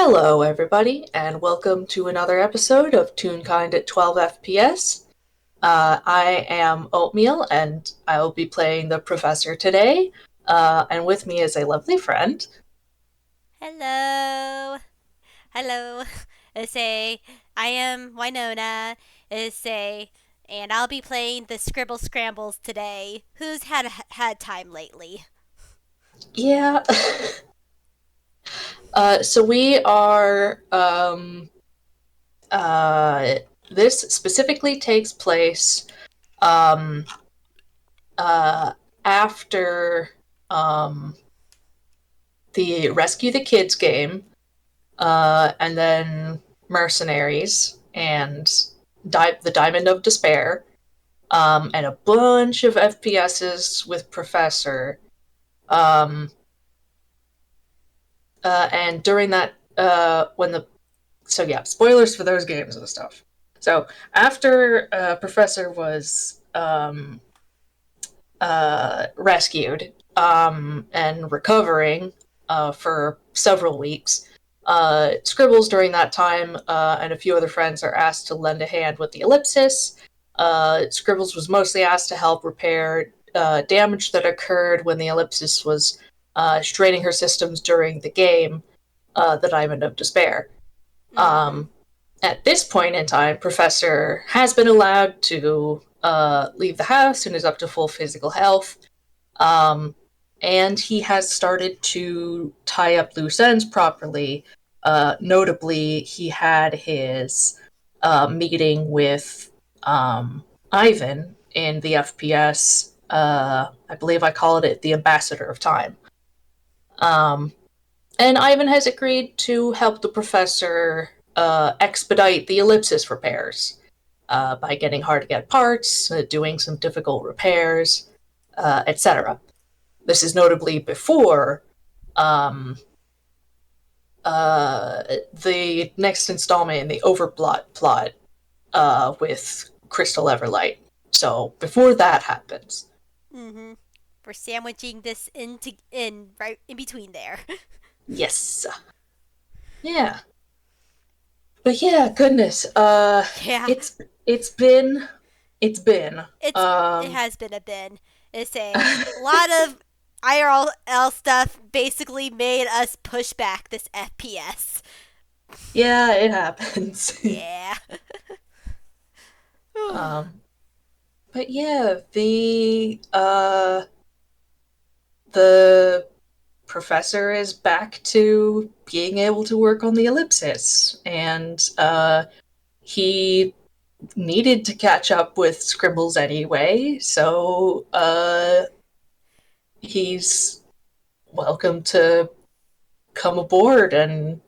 Hello, everybody, and welcome to another episode of Toonkind at 12 FPS. I am Oatmeal, and I will be playing the professor today. And with me is a lovely friend. Hello. Hello. Say, I am Winona. Say, and I'll be playing the Scribbles Scrambles today. Who's had time lately? Yeah. So we are. This specifically takes place um, uh, after um, the Rescue the Kids game, and then Mercenaries, and the Diamond of Despair, and a bunch of FPSs with Professor. Um, and during that, when the so yeah, spoilers for those games and stuff. So after Professor was rescued and recovering for several weeks. Scribbles during that time and a few other friends are asked to lend a hand with the Ellipsis. Scribbles was mostly asked to help repair damage that occurred when the Ellipsis was straining her systems during the game, The Diamond of Despair. Mm-hmm. At this point in time, Professor has been allowed to leave the house and is up to full physical health. Um, and he has started to tie up loose ends properly. Notably, he had his meeting with Ivan in the FPS. I believe I called it the Ambassador of Time. Um, and Ivan has agreed to help the professor expedite the ellipsis repairs by getting hard to get parts, doing some difficult repairs, etc. This is notably before um, the next installment in the Overplot plot with Crystal Everlight. So before that happens. Mm-hmm. We're sandwiching this in right in between there. Yes. Yeah. But yeah, goodness. Yeah. It's been it's been It um has been a bin. It's a lot of IRL stuff basically made us push back this FPS. yeah, it happens. Yeah. um but yeah, the professor is back to being able to work on the ellipsis, and he needed to catch up with Scribbles anyway, so he's welcome to come aboard and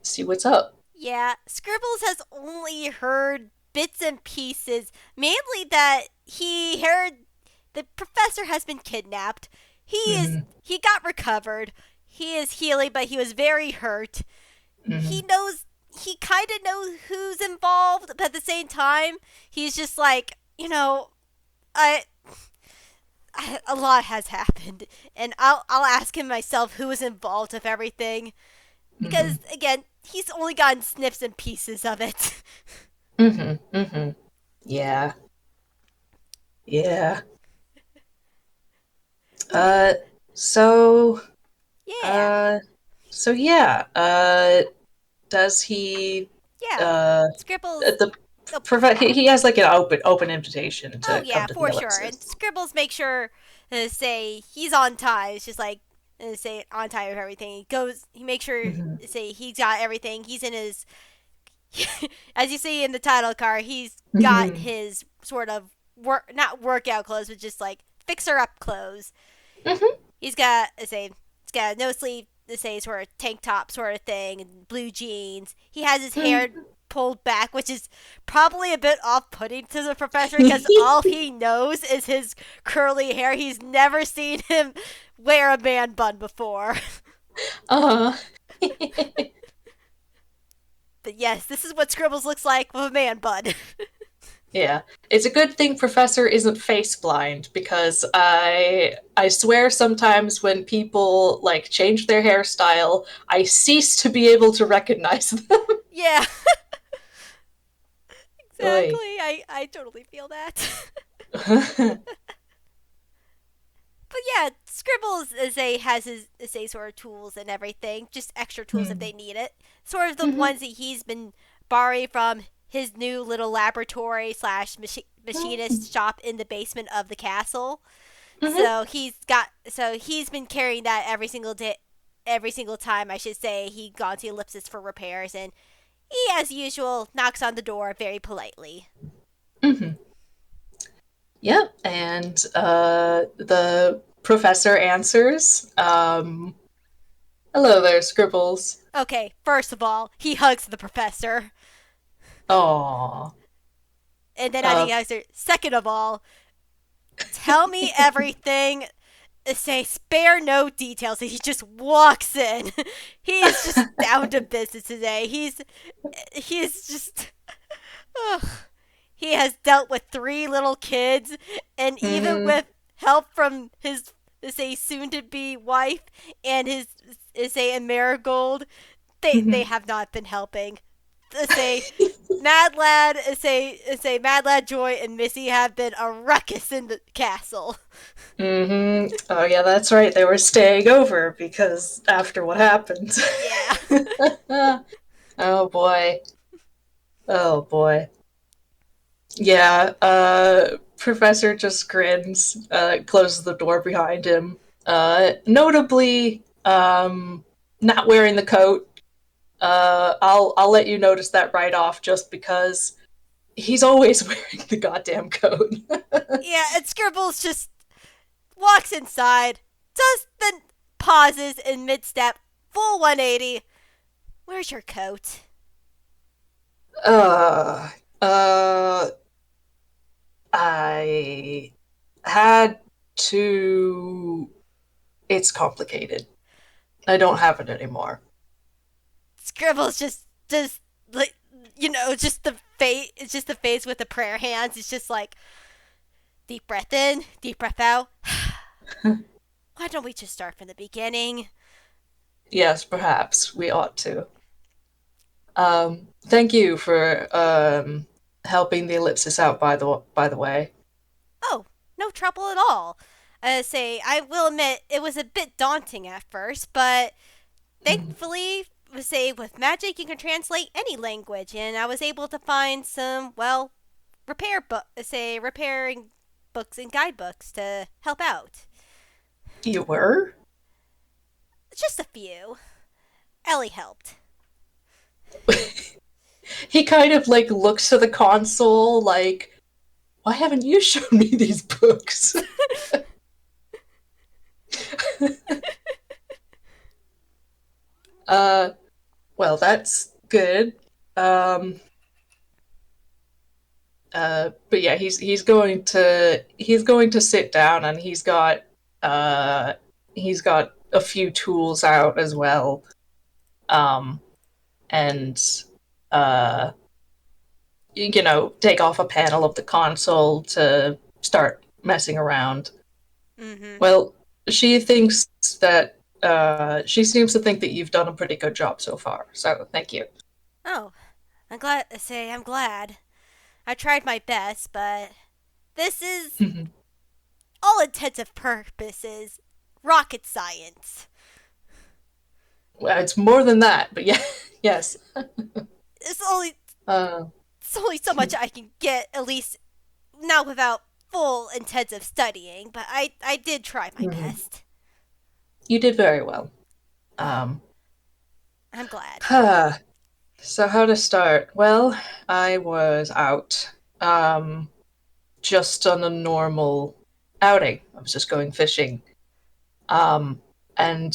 see what's up. Yeah, Scribbles has only heard bits and pieces, mainly that he heard the professor has been kidnapped. Mm-hmm. He got recovered. He is healing, but he was very hurt. Mm-hmm. He kind of knows who's involved, but at the same time, he's just like, I a lot has happened, and I'll ask him myself who was involved with everything Mm-hmm. because again, he's only gotten snips and pieces of it. Mm-hmm. Mm-hmm. Yeah. Yeah. Uh so Yeah, uh yeah, does he yeah. uh Scribbles. the Oh, he has like an open invitation oh to come yeah, to the for sure. ellipsis. And Scribbles make sure to say he's on time. It's just like say on time with everything. He makes sure Mm-hmm. to say he's got everything. He's in his, as you see in the title card, he's got Mm-hmm. his sort of not workout clothes, but just like fixer up clothes. Mm-hmm. He's got he's got a no sleeve, say sort of tank top sort of thing, and blue jeans. He has his hair pulled back, which is probably a bit off-putting to the professor because all he knows is his curly hair. He's never seen him wear a man bun before. uh But yes, this is what Scribbles looks like with a man bun. Yeah. It's a good thing Professor isn't face blind because I swear sometimes when people like change their hairstyle, I cease to be able to recognize them. Yeah, Oy. exactly. I totally feel that. But yeah, Scribbles has his a sort of tools and everything, just extra tools if they Hmm. need it. Sort of the Hmm. ones that he's been borrowing from his new little laboratory slash machinist shop in the basement of the castle. Hmm. So he's been carrying that every single day, every single time I should say he gone to Ellipsis for repairs, and he, as usual, knocks on the door very politely. Hmm. Yep. And the professor answers, hello there, Scribbles. Okay, first of all, he hugs the professor, Aw. and then as Uh, he hugs her, second of all, tell me everything. Say spare no details. He just walks in. He is just down to business today. He's just ugh. He has dealt with three little kids, and even hmm. with help from his say soon to be wife and his say Marigold, they Hmm. have not been helping. Say Mad Lad, say Mad Lad Joy and Missy have been a ruckus in the castle. Hmm. Oh yeah, that's right. They were staying over because after what happened. Yeah. Oh boy. Oh boy. Yeah, Professor just grins, closes the door behind him. Notably, not wearing the coat. I'll let you notice that right off just because he's always wearing the goddamn coat. Yeah, and Scribbles just walks inside, does then pauses in mid step, full 180. Where's your coat? uh uh I had to. It's complicated. I don't have it anymore. Scribbles just like just the face. It's just the face with the prayer hands. It's just like deep breath in, deep breath out. Why don't we just start from the beginning? Yes, perhaps we ought to. Thank you for helping the ellipsis out. By the way. Oh, no trouble at all. Say, I will admit it was a bit daunting at first, but Mhm. thankfully, say with magic you can translate any language, and I was able to find some repairing books and guidebooks to help out. You were. Just a few. Ellie helped. He kind of like looks to the console, like, why haven't you shown me these books? uh, well, that's good. Um, but yeah, he's going to sit down, and uh he's got a few tools out as well. Um, and take off a panel of the console to start messing around. Mm-hmm. Well, she thinks she seems to think that you've done a pretty good job so far. So thank you. Oh, I'm glad. I tried my best, but this is all intensive purposes rocket science. Well, it's more than that, but yeah, yes. It's only Uh, it's only so much I can get, at least not without full intensive studying, but I did try my mhm. best. You did very well. Oh, Um, I'm glad. so how to start? Well, I was out, um, just on a normal outing. I was just going fishing. Um, and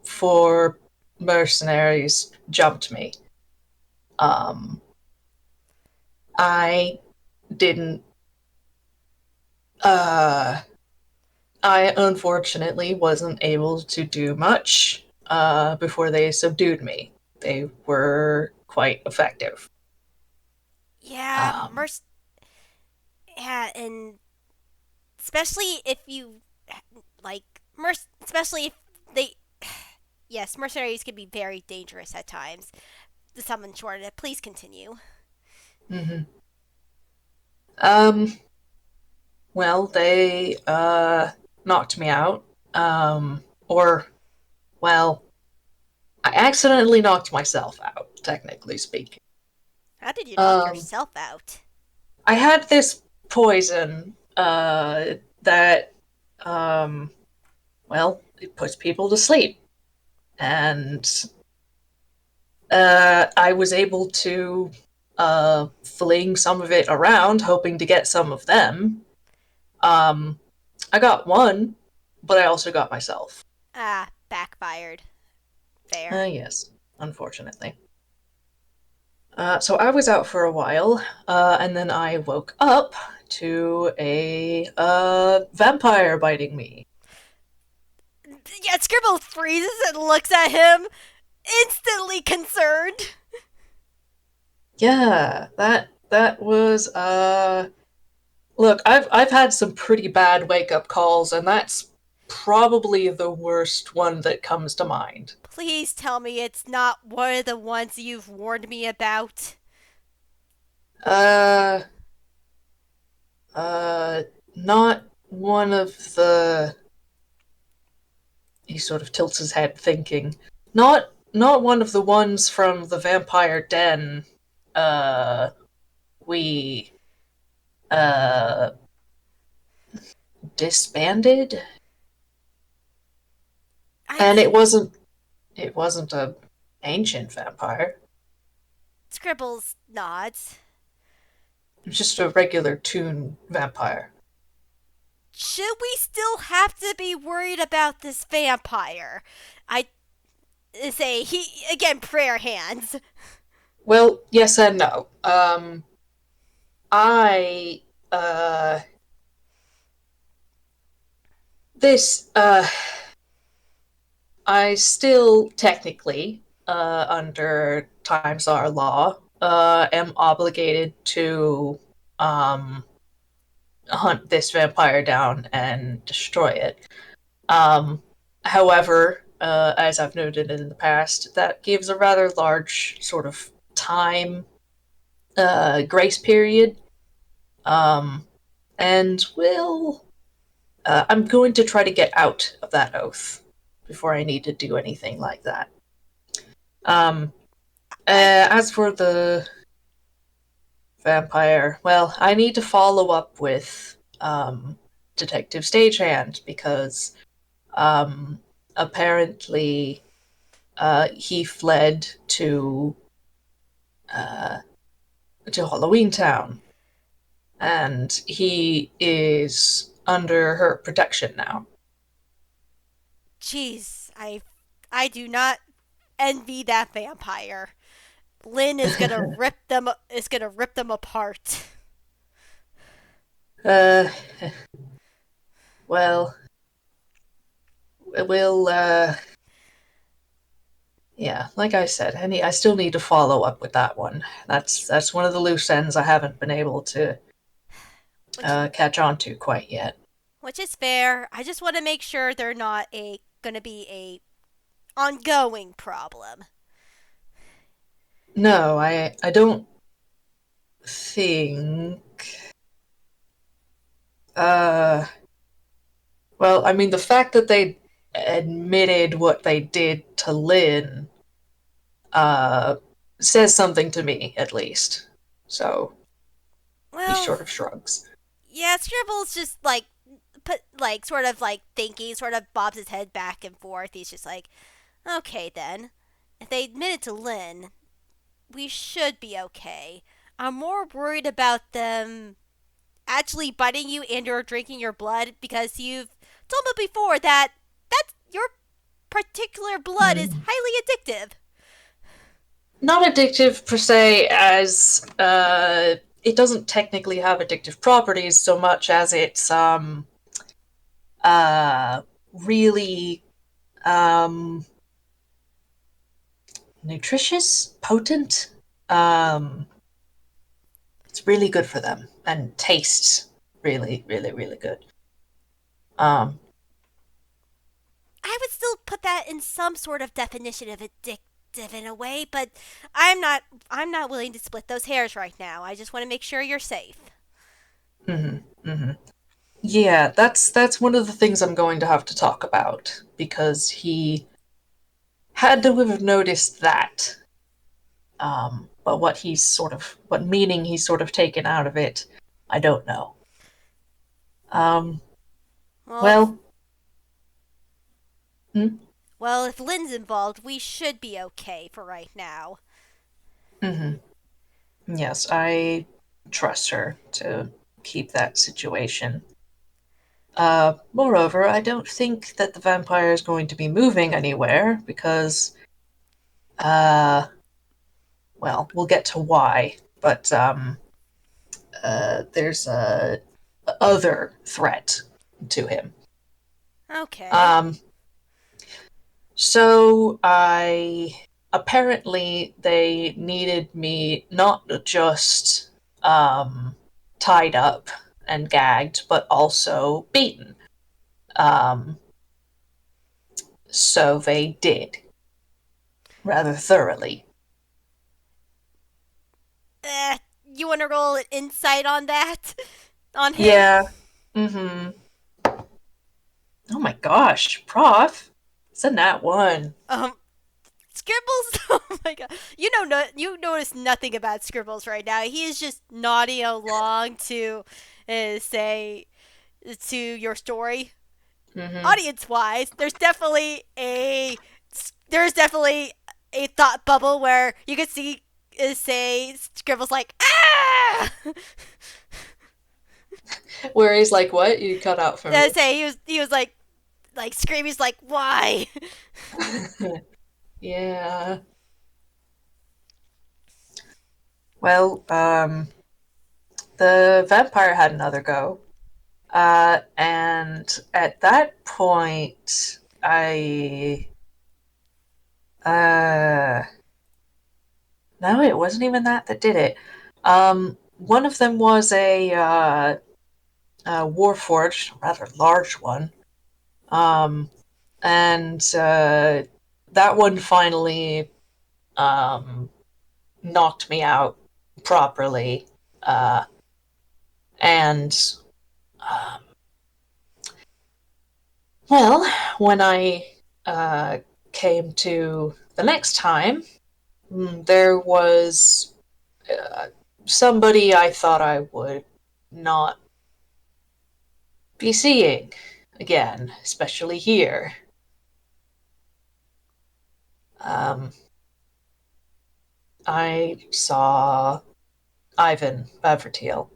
four mercenaries jumped me. Um, I didn't. Uh, I unfortunately wasn't able to do much before they subdued me. They were quite effective. Yeah, Um, yeah, and especially if you like especially if they yes, mercenaries can be very dangerous at times. The summon short. Please continue. mhm. um, well, they knocked me out. Or well, I accidentally knocked myself out, technically speaking. How did you knock Um, yourself out? I had this poison that well, it puts people to sleep, and I was able to fling some of it around, hoping to get some of them. Um, I got one, but I also got myself. Ah, backfired. Fair. Yes, unfortunately. So I was out for a while, and then I woke up to a vampire biting me. Yeah, Scribble freezes and looks at him, instantly concerned. Yeah, that was look, I've had some pretty bad wake up calls, and that's probably the worst one that comes to mind. Please tell me it's not one of the ones you've warned me about. Uh, uh, not one of the. He sort of tilts his head, thinking. Not one of the ones from the vampire den. Uh, we uh disbanded, I and mean, it wasn't a ancient vampire. Scribbles nods. It was just a regular toon vampire. Should we still have to be worried about this vampire? I say he again prayer hands. Well, yes and no. I this I still technically, under Times Our law, am obligated to um, hunt this vampire down and destroy it. Um, However, as I've noted in the past, that gives a rather large sort of time grace period. Um, and will I'm going to try to get out of that oath before I need to do anything like that. Um, I as for the vampire, well, I need to follow up with Detective Stagehand because um, apparently he fled uh, to Halloween Town, and he is under her protection now. jeez, I do not envy that vampire. Lynn is gonna rip them apart. uh, well, we'll yeah, like I said, I still need to follow up with that one. That's one of the loose ends I haven't been able to Which catch on to quite yet. which is fair. I just want to make sure they're not a gonna be a ongoing problem. No, I don't think. Uh, well, I mean, the fact that they admitted what they did to Lynn uh, says something to me, at least. So he Well, sort of shrugs. yeah, Scribble's just like put like sort of like thinking, sort of bobs his head back and forth. He's just like, okay then. If they admitted to Lynn, we should be okay. I'm more worried about them actually biting you and or drinking your blood because you've told me before that your particular blood is Hmm. highly addictive. Not addictive per se, as it doesn't technically have addictive properties so much as it's uh, really um, nutritious, potent. Um, It's really good for them and tastes really, really, really good. Um, I would still put that in some sort of definition of addictive in a way, but I'm not willing to split those hairs right now. I just want to make sure you're safe. hmm hmm Yeah, that's one of the things I'm going to have to talk about because he had to have noticed that. But what meaning he's sort of taken out of it, I don't know. Um, Well, well, hmm? if Lynn's involved, we should be okay for right now. hmm Yes, I trust her to keep that situation. Moreover, I don't think that the vampire is going to be moving anywhere because, uh, well, we'll get to why, but there's a other threat to him. Okay. Um, so I apparently they needed me not just tied up and gagged, but also beaten. Um, so they did rather thoroughly. Eh, you want to roll an insight on that? On him? Yeah. Mm-hmm. Oh my gosh, Prof. It's a nat one. Um, Scribbles. Oh my god! You notice nothing about Scribbles right now. He is just nodding along to say to your story. Mm-hmm. Audience wise, there's definitely a thought bubble where you can see say Scribbles like ah. Where he's like, "What? You cut out for me." Say he was like screaming. He's like why? Yeah. Well, the vampire had another go. And at that point, uh, no, it wasn't even that did it. One of them was a warforged, rather large one. Um, and that one finally um, knocked me out properly. And um, well, when I uh, came to the next time, there was uh, somebody I thought I would not be seeing again, especially here. Um, I saw Ivan Bavratil.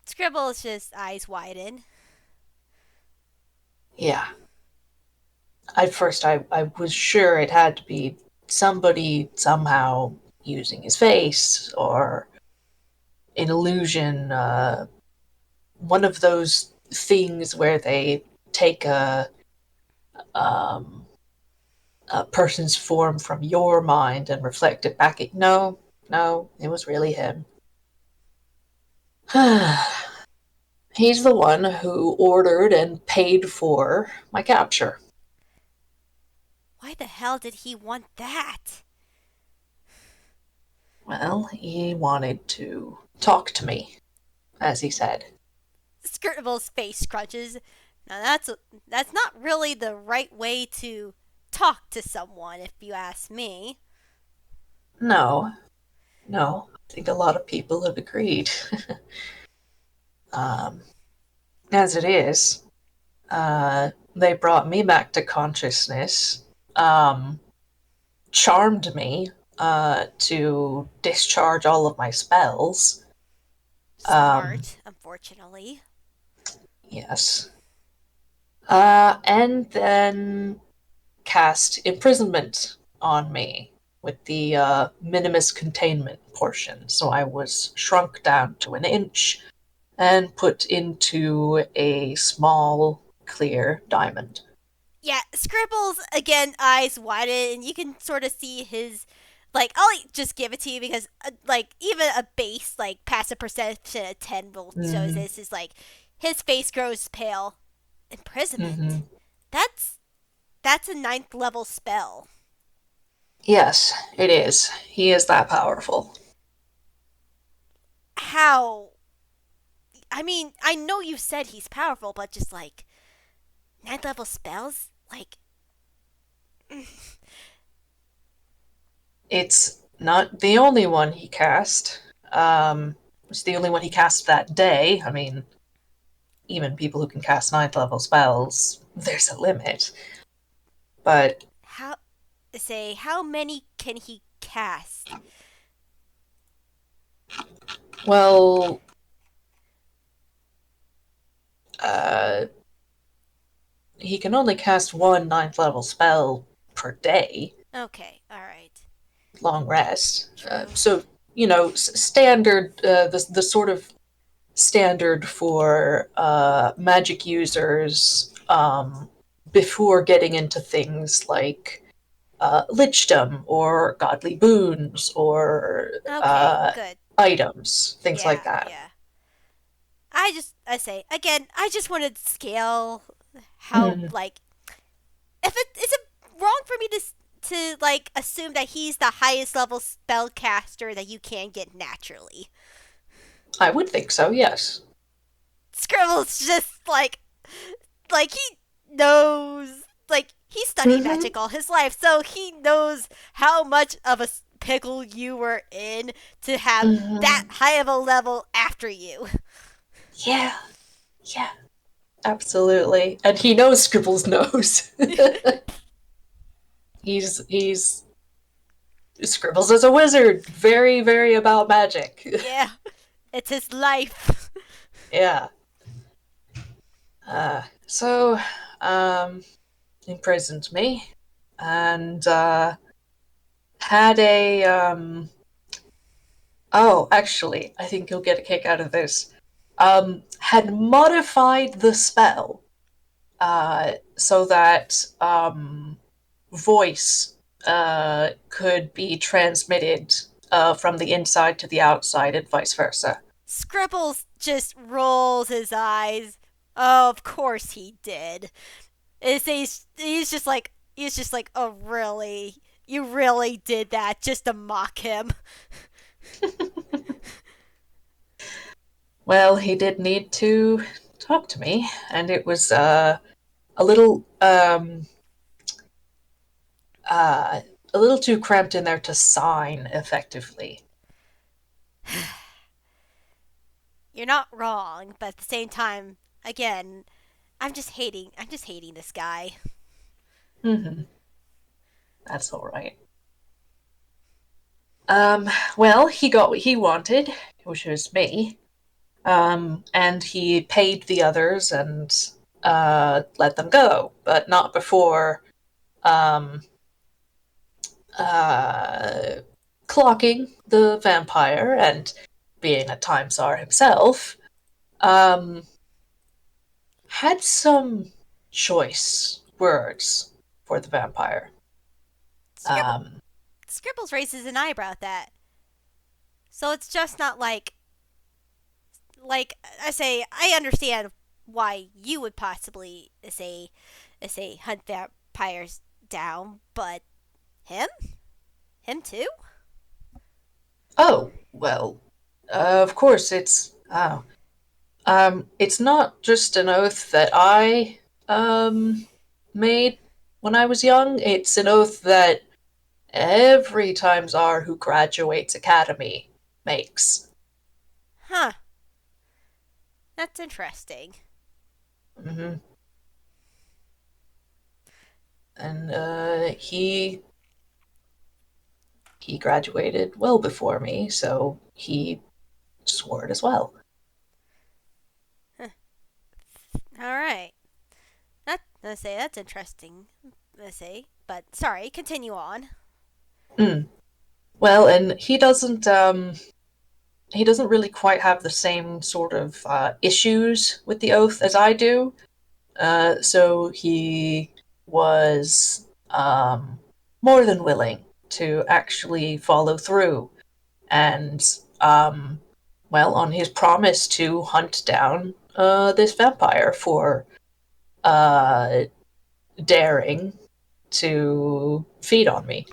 Scribbles just eyes widen. Yeah. At first, I was sure it had to be somebody somehow using his face or an illusion, one of those things where they take um, a person's form from your mind and reflect it back at. No, no, it was really him. He's the one who ordered and paid for my capture. Why the hell did he want that? Well, he wanted to talk to me, as he said. Scribbles' face crunches. Now that's not really the right way to talk to someone, if you ask me. No, no, I think a lot of people have agreed. um, as it is, they brought me back to consciousness, um, charmed me to discharge all of my spells. Um, Smart, unfortunately. yes. And then cast imprisonment on me with the minimus containment portion. So I was shrunk down to an inch and put into a small, clear diamond. Yeah, Scribbles again eyes widen, and you can sort of see his like I'll just give it to you because like even a base like passive perception of 10 will shows Hmm. this is like his face grows pale. Imprisonment. Hmm. That's that's a ninth level spell. Yes, it is. He is that powerful. How? I mean, I know you said he's powerful, but just like ninth level spells, like It's not the only one he cast. It's the only one he cast that day. I mean, even people who can cast ninth level spells, there's a limit. But, how say how many can he cast? well, uh, he can only cast one ninth level spell per day, Okay, all right, long rest. true. So, standard, the sort of standard for magic users before getting into things like lichdom or godly boons or Okay, good. items, things like Yeah, that. yeah. I say again, I just wanted to scale how Mm, like if it is it wrong for me to like assume that he's the highest level spellcaster that you can get naturally. I would think so, yes. Scribbles just like he knows like he studied Hmm. magic all his life, so he knows how much of a pickle you were in to have that Hmm. high of a level after you. Yeah, yeah, absolutely. And he knows Scribbles knows. He's Scribbles is a wizard, very, very about magic. Yeah, it's his life. Yeah. So, um, imprisoned me and had a oh, actually, I think you'll get a kick out of this. Had modified the spell so that voice could be transmitted from the inside to the outside and vice versa. Scribbles just rolls his eyes. Oh, of course he did. He's just like, oh really? You really did that just to mock him. Well, he did need to talk to me, and it was a little uh, a little too cramped in there to sign effectively. You're not wrong, but at the same time, again, I'm just hating this guy. Hmm. That's all right. Well, he got what he wanted, which was me. And he paid the others and let them go, but not before um, uh, clocking the vampire and being a time czar himself, um, had some choice words for the vampire. Scribble Um, Scribbles raises an eyebrow at that. So it's just not like I say I understand why you would possibly say hunt vampires down, but him? Him too? oh, well, of course, it's not just an oath that I made when I was young. It's an oath that every Time Czar who graduates Academy makes. Huh. That's interesting. Hmm. And he graduated well before me, so he swore it as well. Huh. All right. Let's say that's interesting. Let's say, but sorry, continue on. Mm. Well, and he doesn't really quite have the same sort of issues with the oath as I do. So he was more than willing to actually follow through. And, um, well, on his promise to hunt down this vampire for uh, daring to feed on me.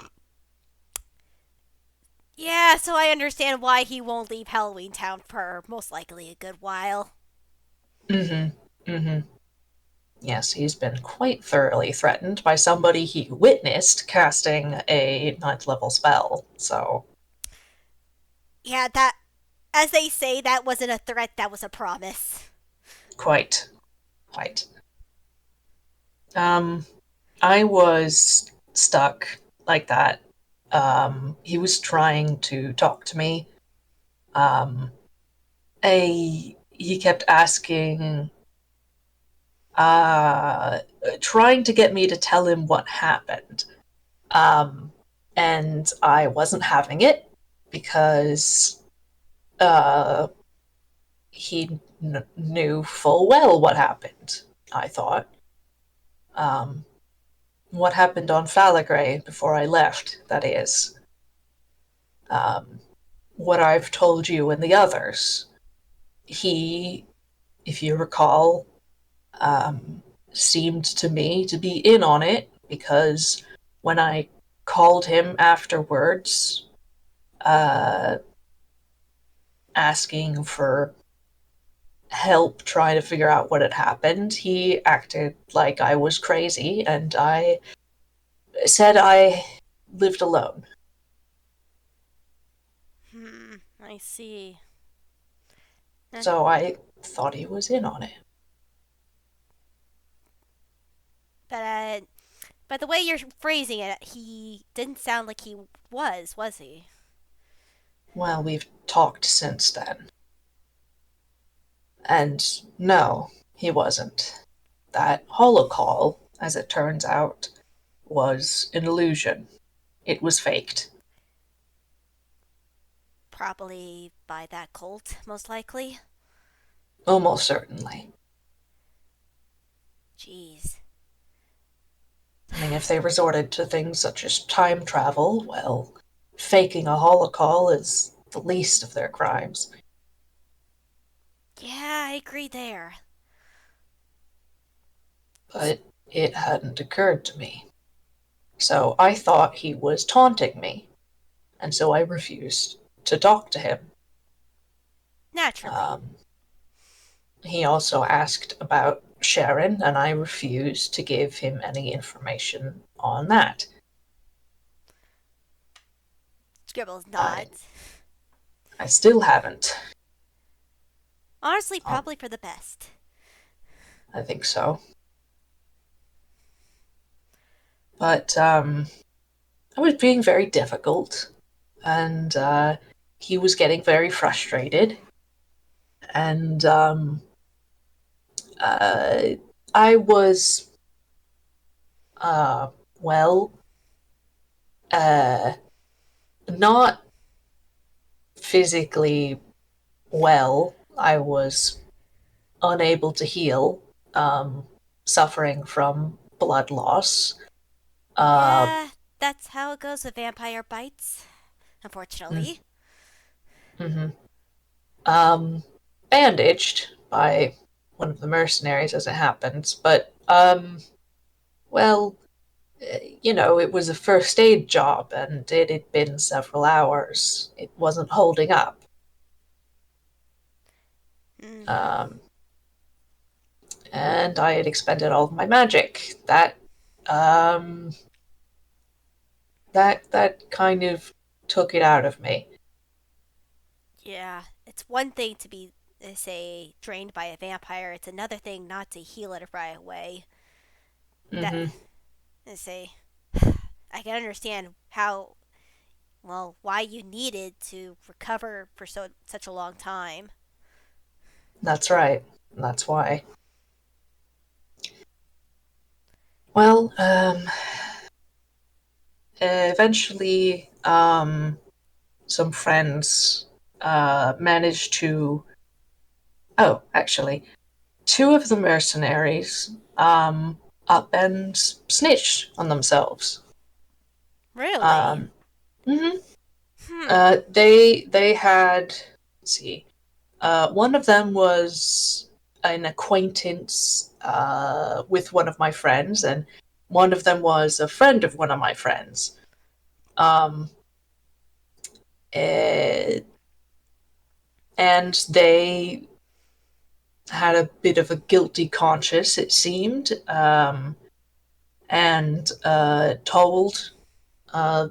Yeah, so I understand why he won't leave Halloween Town for most likely a good while. Mm hmm. Mm hmm. Yes, he's been quite thoroughly threatened by somebody he witnessed casting a ninth level spell. So, Yeah, that, as they say, that wasn't a threat, that was a promise. quite, quite. Um, I was stuck like that. He was trying to talk to me. Um, he kept asking, uh, trying to get me to tell him what happened. Um, and I wasn't having it because uh, he knew full well what happened, I thought. Um, what happened on Falagray before I left, that is. Um, what I've told you and the others. He, if you recall, um, seemed to me to be in on it because when I called him afterwards, uh, asking for help trying to figure out what had happened, he acted like I was crazy, and I said I lived alone. I see. Eh, So I thought he was in on it. But by the way you're phrasing it, he didn't sound like he was he? Well, we've talked since then. And no, he wasn't. That holocall, as it turns out, was an illusion. It was faked. Probably by that cult, most likely. Almost certainly. Jeez. I mean, if they resorted to things such as time travel, well, faking a holocall is the least of their crimes. Yeah, I agree there. But it hadn't occurred to me. So I thought he was taunting me, and so I refused to talk to him. Naturally. Um, he also asked about Sharon, and I refused to give him any information on that. Scribbles I, nods. I still haven't. Honestly, Um, probably for the best. I think so. But I was being very difficult, and he was getting very frustrated, and uh, I was, uh, well, uh, not physically well. I was unable to heal, um, suffering from blood loss. Uh, Yeah, that's how it goes with vampire bites, unfortunately. mm-hmm. um, Bandaged by one of the mercenaries as it happens, but, well, it was a first aid job and it had been several hours. It wasn't holding up. Mm-hmm. Um, and I had expended all of my magic. Um, that kind of took it out of me. Yeah, it's one thing to be, say, drained by a vampire. It's another thing not to heal it right away. That, Hmm. say, I can understand how, well, why you needed to recover for such a long time. That's right. That's why. Well, eventually, some friends managed to. Oh, actually, two of the mercenaries up and snitched on themselves. Um, Really? Hmm. Hmm. They had, let's see, one of them was an acquaintance with one of my friends, and one of them was a friend of one of my friends. Um, eh, and they had a bit of a guilty conscience, it seemed, and told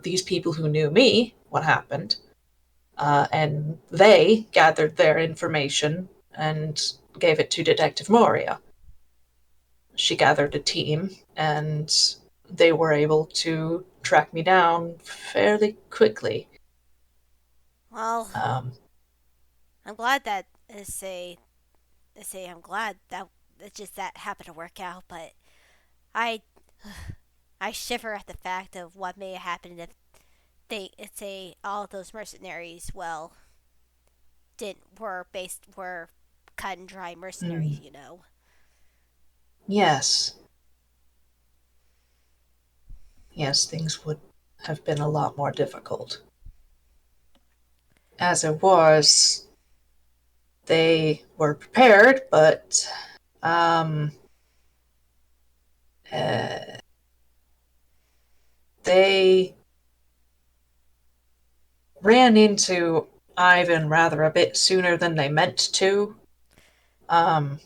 these people who knew me what happened. And they gathered their information and gave it to Detective Moria. She gathered a team, and they were able to track me down fairly quickly. Well, Um, I'm glad that say I'm glad that it just that happened to work out, but I I shiver at the fact of what may have happened if they say all of those mercenaries didn't were cut and dry mm, mercenaries, you know. yes, yes, things would have been a lot more difficult. As it was, they were prepared, but um, uh, they ran into Ivan rather a bit sooner than they meant to. Um,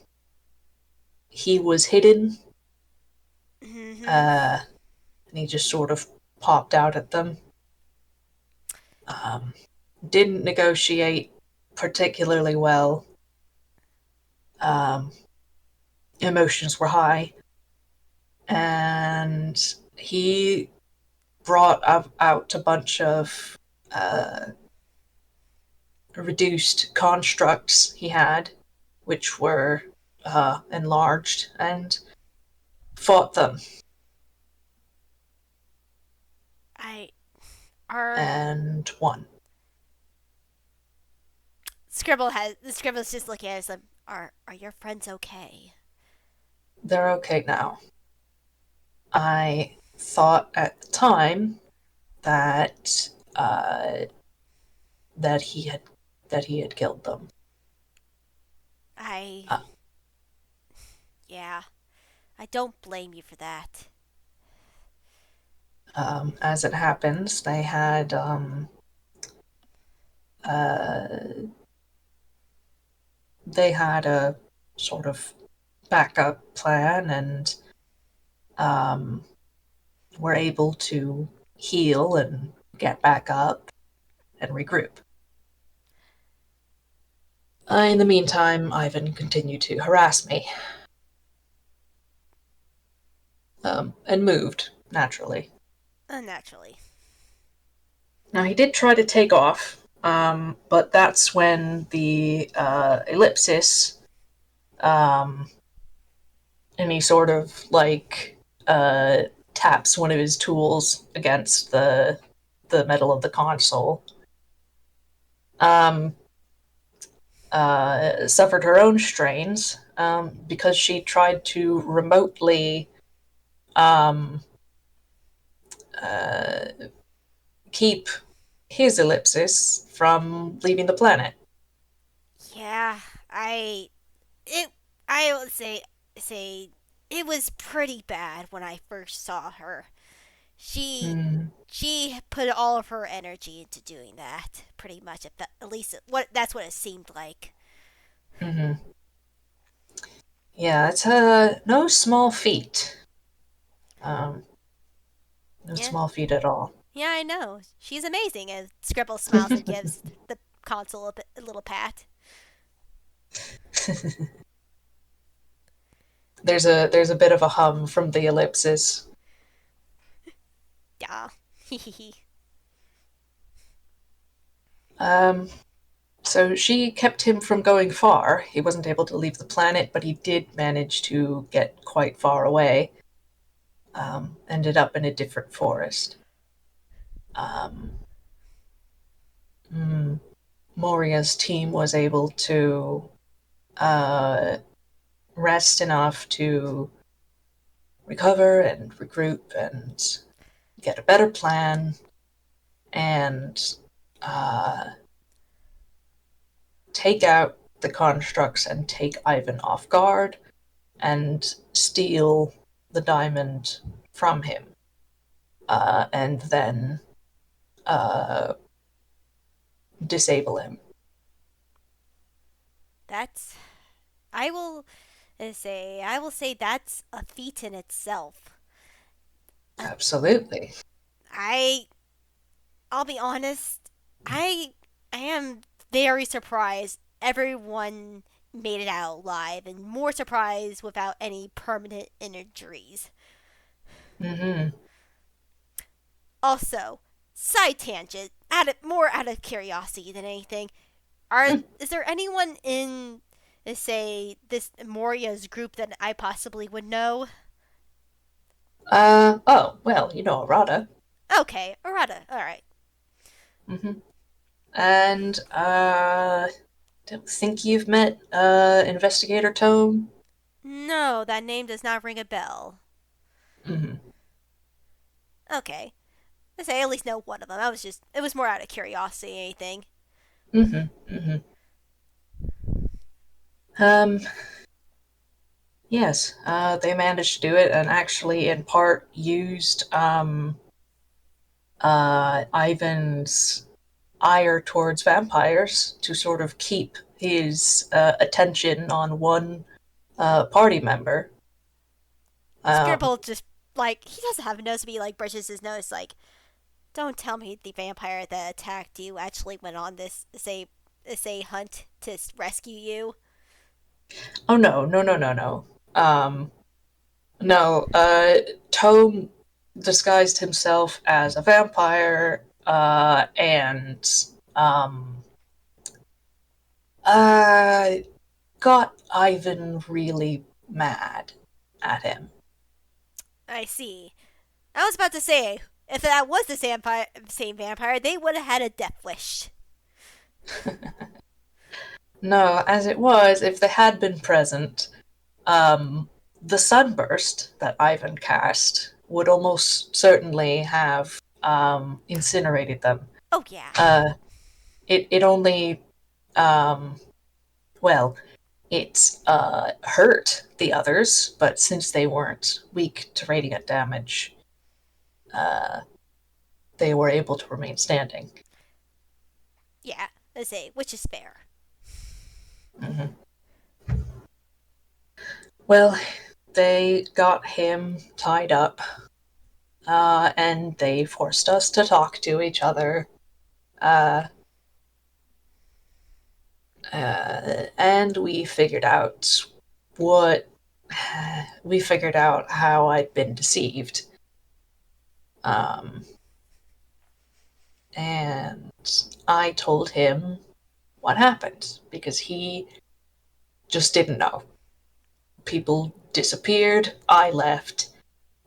he was hidden, Hmm. uh, and he just sort of popped out at them. Um, didn't negotiate particularly well. Um, emotions were high, and he brought out a bunch of reduced constructs he had, which were enlarged, and fought them I are and won. Scribble's just looking at us like, are your friends okay? They're okay now. I thought at the time that that he had that he had killed them. I Uh, Yeah, I don't blame you for that. as it happens, uh, they had a sort of backup plan and um, were able to heal and get back up and regroup. In the meantime, Ivan continued to harass me and moved naturally. Naturally. Now, he did try to take off, but that's when the ellipsis, um, and he sort of like uh, taps one of his tools against the metal of the console. Um, suffered her own strains because she tried to remotely um, uh, keep his ellipsis from leaving the planet. Yeah, it I would say it was pretty bad when I first saw her. She Mm, she put all of her energy into doing that, pretty much. At least that's what it seemed like. hmm. Yeah, it's no small feat. Um, no Yeah, small feat at all. yeah, I know. She's amazing. And Scribble smiles and gives the console a little pat. There's a bit of a hum from the ellipsis. Yeah. Um, so she kept him from going far. He wasn't able to leave the planet, but he did manage to get quite far away. Ended up in a different forest. Um, mm, Moria's team was able to uh, rest enough to recover and regroup and get a better plan. and uh, take out the constructs and take Ivan off guard and steal the diamond from him, and then uh, disable him. That's. I will say. I will say that's a feat in itself. Uh, Absolutely. I. I'll be honest. I. I am very surprised everyone made it out alive, and more surprised without any permanent injuries. Hmm. Also, side tangent. More out of curiosity than anything. Is there anyone in, let's say, this Moria's group that I possibly would know? Oh, well, you know Arata. Okay, Arata. All right. Hmm. And don't think you've met Investigator Tome. No, that name does not ring a bell. Hmm. Okay, I say I at least know one of them. It was more out of curiosity than anything. Hmm. Hmm. Um, yes, they managed to do it, and actually, in part, used Ivan's ire towards vampires to sort of keep his attention on one party member. Um, Scribble just like he doesn't have a nose, but he like brushes his nose. Like, don't tell me the vampire that attacked you actually went on this hunt to rescue you. oh no, no, no, no, no. Um, no, Tome disguised himself as a vampire and um, uh, got Ivan really mad at him. I see. I was about to say, if that was the same vampire, they would have had a death wish. No, as it was, if they had been present, um, the sunburst that Ivan cast would almost certainly have incinerated them. Oh yeah, Uh, it only um, well, it hurt the others, but since they weren't weak to radiant damage, uh, they were able to remain standing. yeah. Let's say, which is fair. Hmm. Well, they got him tied up, and they forced us to talk to each other. Uh, and what we figured out how I'd been deceived. Um, and I told him what happened because he just didn't know. People disappeared. I left.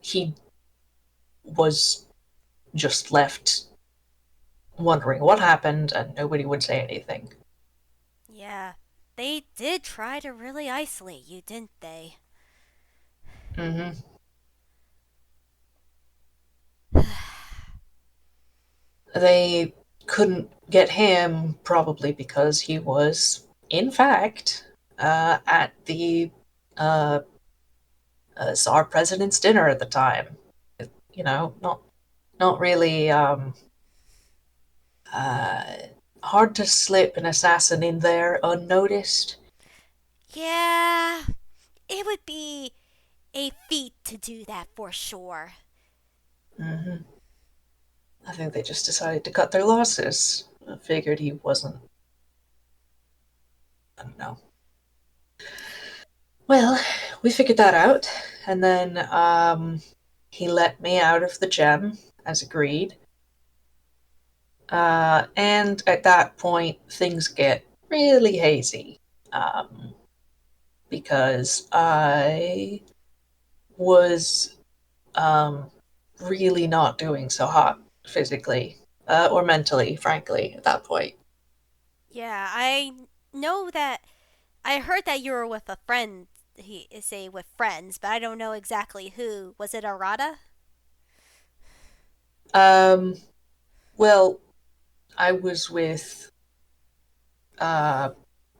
He was just left wondering what happened, and nobody would say anything. Yeah, they did try to really isolate you, didn't they? Hmm. They couldn't get him probably because he was, in fact, at the uh, Tsar president's dinner at the time. You know, not really uh, hard to slip an assassin in there unnoticed. Yeah, it would be a feat to do that for sure. Hmm. I think they just decided to cut their losses. I figured he wasn't. I don't know. Well, we figured that out, and then he let me out of the gem as agreed. And at that point, things get really hazy um, because I was um, really not doing so hot physically or mentally, frankly, at that point. Yeah, I know that I heard that you were with a friend. He say with friends, but I don't know exactly who. Was it Arata? Um, Well, I was with uh,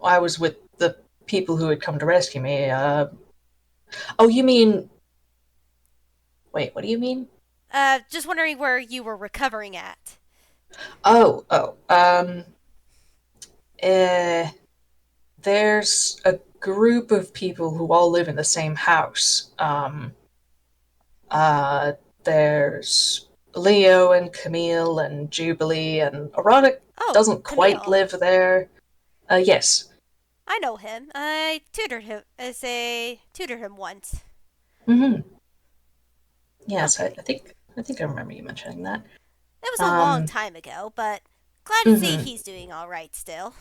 I was with the people who had come to rescue me. Oh, you mean? Wait, what do you mean? Just wondering where you were recovering at. Oh. Uh, there's a group of people who all live in the same house. Uh, there's Leo and Camille and Jubilee and Erotic Oh, doesn't quite Camille. live there. Yes. I know him. I tutored him. Tutored him once. Mm-hmm. Yes, I, Okay. I think I think I remember you mentioning that. That was a long Um. time ago, but glad to see Mm-hmm. he's doing all right still.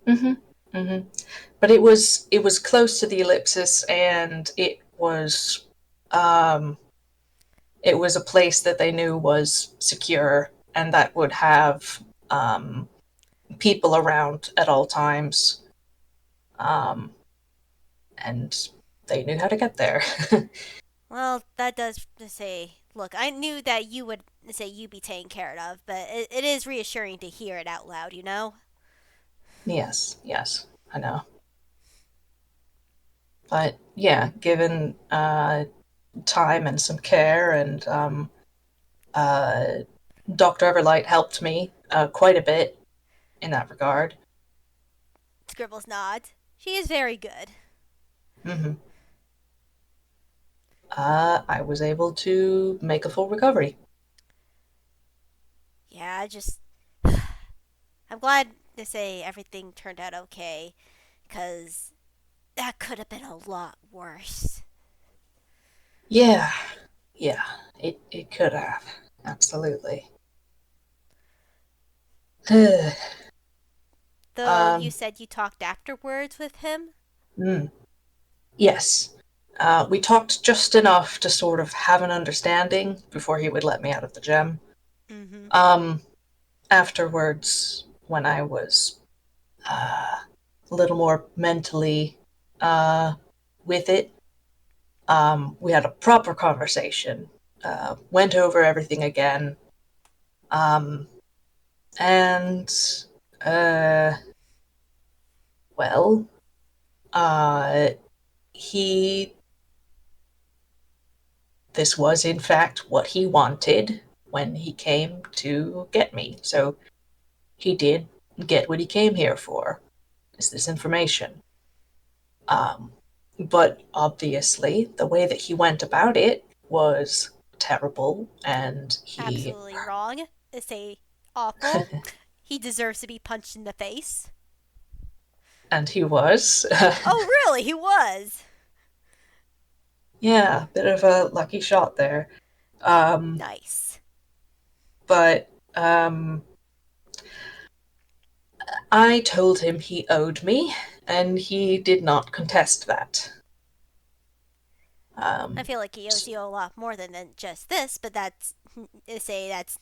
Mm-hmm. Mm-hmm. But it was close to the ellipsis, and um it was a place that they knew was secure and that would have people around at all times. Um, and they knew how to get there. Well, that does say. Look, I knew that you would say you be taken care of, but it is reassuring to hear it out loud. You know. Yes, yes, I know. But yeah, given time and some care, and uh, Dr. Everlight helped me quite a bit in that regard. Scribbles nods. She is very good. Hmm. I was able to make a full recovery. Yeah, I just. I'm glad to say everything turned out okay, because that could have been a lot worse. Yeah, yeah, it could have. Absolutely. Though you um, said you talked afterwards with him. mm, yes. We talked just enough to sort of have an understanding before he would let me out of the gem. Mm-hmm. Um, Afterwards, when I was uh, a little more mentally uh, with it, we had a proper conversation, went over everything again, um, and uh, well, uh, he this was in fact what he wanted when he came to get me. So he did get what he came here for, is this information. Um, but obviously, the way that he went about it was terrible, and Absolutely wrong. Say awful. He deserves to be punched in the face. he was, Oh, really? He was. yeah, bit of a lucky shot there. Um, Nice. but I told him he owed me, and he did not contest that. I Um, feel like he owes you a lot more than just this, but that's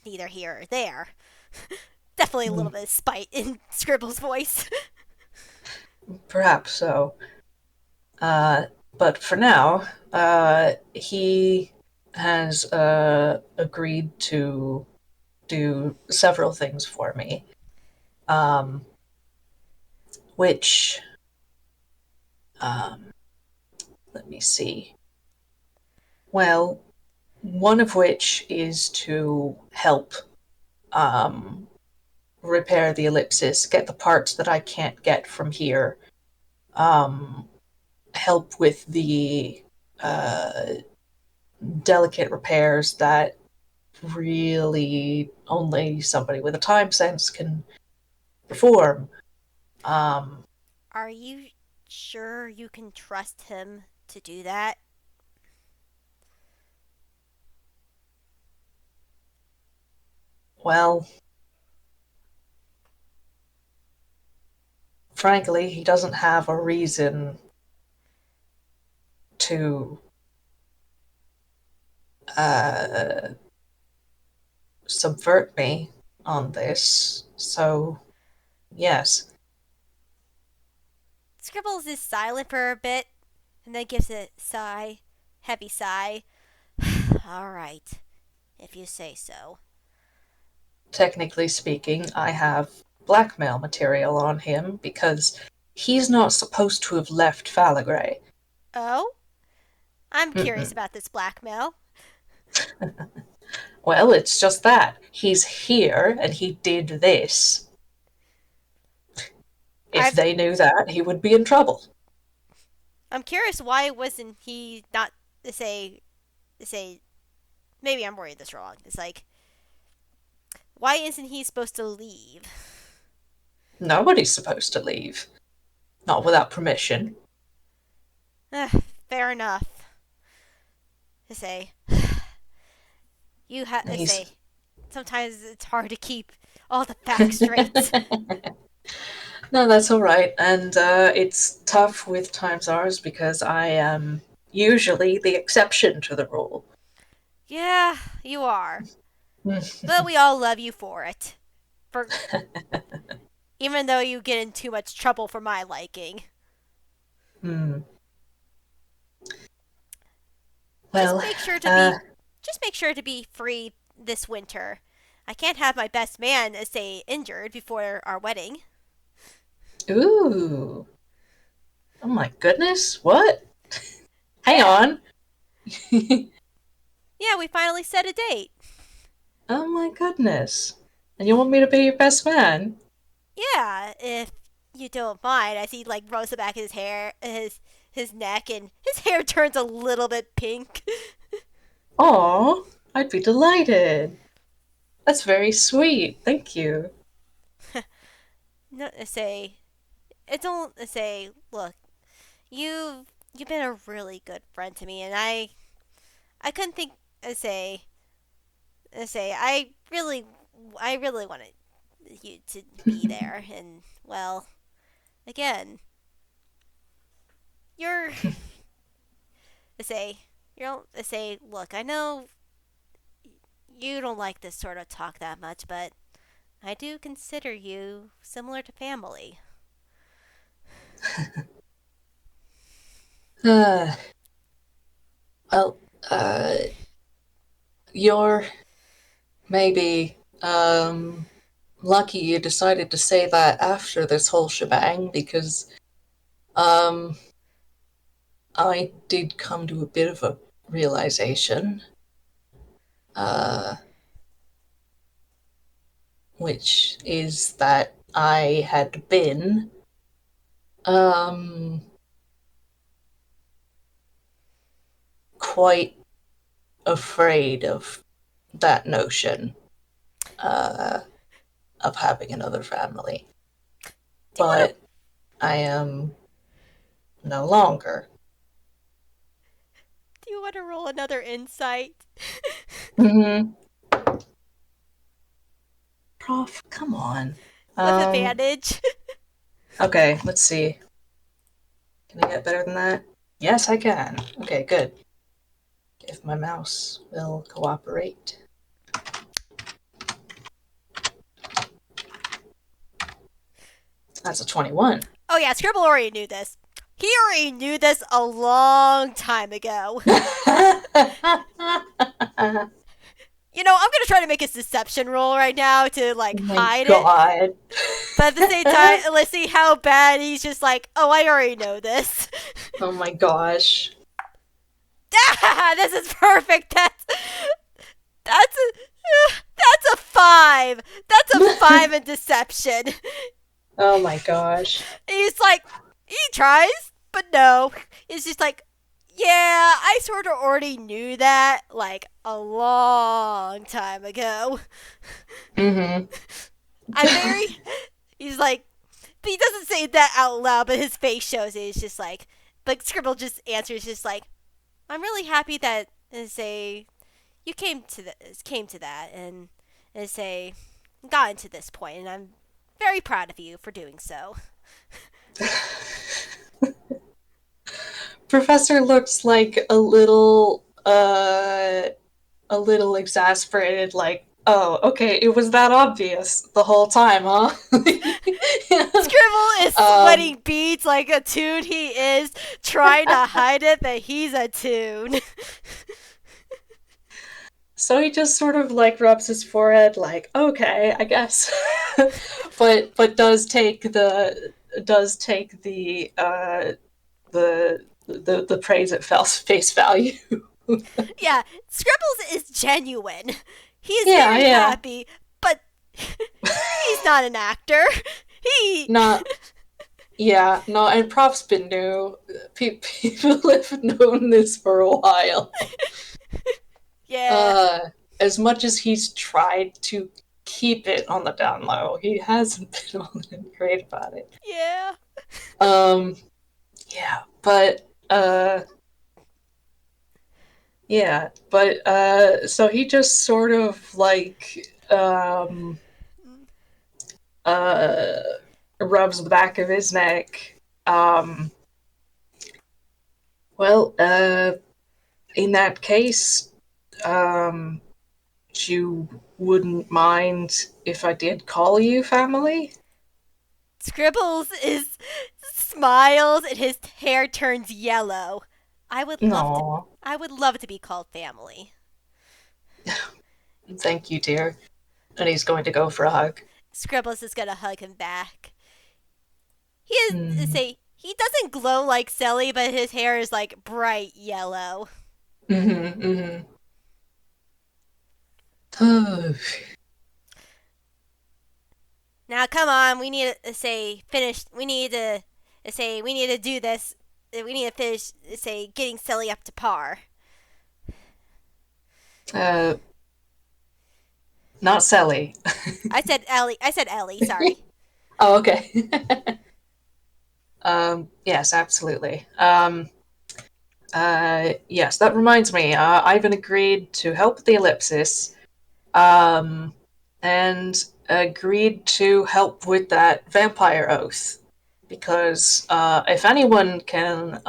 neither here or there. Definitely a little bit of spite in Scribble's voice. Perhaps so. Uh, but for now, he has agreed to do several things for me, um, which, um, let me see. Well, one of which is to help um, repair the ellipsis, get the parts that I can't get from here, um, help with the uh, delicate repairs that really only somebody with a time sense can perform. Um, Are you sure you can trust him to do that? well, frankly, he doesn't have a reason to uh, subvert me on this. So, yes. Scribbles is silent for a bit and then gives a sigh, heavy sigh. All right, if you say so. technically speaking, I have blackmail material on him because he's not supposed to have left Falagray. Oh? I'm curious Mm-mm. about this blackmail. Well, it's just that. He's here and he did this. If I've they knew that, he would be in trouble. I'm curious why wasn't he not say maybe I'm wording this wrong. It's like why isn't he supposed to leave? Nobody's supposed to leave. Not without permission. Fair enough. To say you have to He's. say sometimes it's hard to keep all the facts straight. No, that's all right. And it's tough with times ours because I am usually the exception to the rule. Yeah, you are. But we all love you for it. For even though you get in too much trouble for my liking. Hmm. Just Well, make sure to be just make sure to be free this winter. I can't have my best man stay injured before our wedding. ooh. Oh my goodness. What? Hang Yeah. on. Yeah, we finally set a date. Oh my goodness. And you want me to be your best man? Yeah, if you don't mind, as he like rubs the back of his hair, his neck, and his hair turns a little bit pink. Aw, I'd be delighted. That's very sweet. Thank you. No, say it's don't say. Look, you've been a really good friend to me, and I couldn't think say I really wanted you to be there, and well, again, you're say you're say look, I know you don't like this sort of talk that much, but I do consider you similar to family. Uh, well, you're maybe lucky you decided to say that after this whole shebang because um I did come to a bit of a realization, uh, which is that I had been um quite afraid of that notion uh, of having another family, Do you want to but I am no longer. do you want to roll another insight Mm-hmm. Prof, come on. with Um, advantage? okay, let's see. Can I get better than that? Yes, I can. Okay, good. If my mouse will cooperate. That's a 21. Oh yeah, Scribble already knew this. He already knew this a long time ago. Oh I'm gonna try to make his deception roll right now to like my hide it. god. But at the same time, let's see how bad he's just like, oh, I already know this. Oh my gosh. This is perfect. That's a that's a 5. That's a 5 in deception. Oh my gosh. He's like, he tries, but no. It's just like, yeah, I sort of already knew that like a long time ago. Mm-hmm. I'm very. He's like, but he doesn't say that out loud, but his face shows it. It's just like, but Scribble just answers just like, I'm really happy that say you came to that and say gotten to this point, and I'm very proud of you for doing so. Professor looks like a little exasperated, like, oh, okay, it was that obvious the whole time, huh? Scribble is um, sweating beads like a toon he is, trying to hide it that he's a toon. So he just sort of like rubs his forehead, like, okay, I guess, but does take the praise at face value. Yeah, Scribbles is genuine. He is Yeah, very yeah. happy, but he's not an actor. He. Not Yeah, no, and Prof's been new. People have known this for a while. Yeah. Uh, as much as he's tried to keep it on the down low, he hasn't been all that great about it. Yeah. Um, yeah, but so he just sort of like uh rubs the back of his neck. Um, well, in that case, um, you wouldn't mind if I did call you family? Scribbles is smiles and his hair turns yellow. I would love to. No, I would love to be called family. thank you, dear. And he's going to go for a hug. Scribbles is gonna hug him back. He is Mm. say he doesn't glow like Sally, but his hair is like bright yellow. Mm-hmm, mm-hmm. Now come on, we need to say finish. We need to say we need to do this. We need to finish say getting Sally up to par. uh, not Sally. I said Ellie. I said Ellie. Sorry. Oh, okay. Yes, absolutely. Yes, that reminds me. Ivan agreed to help with the Ellipsis, um, and agreed to help with that vampire oath. Because if anyone can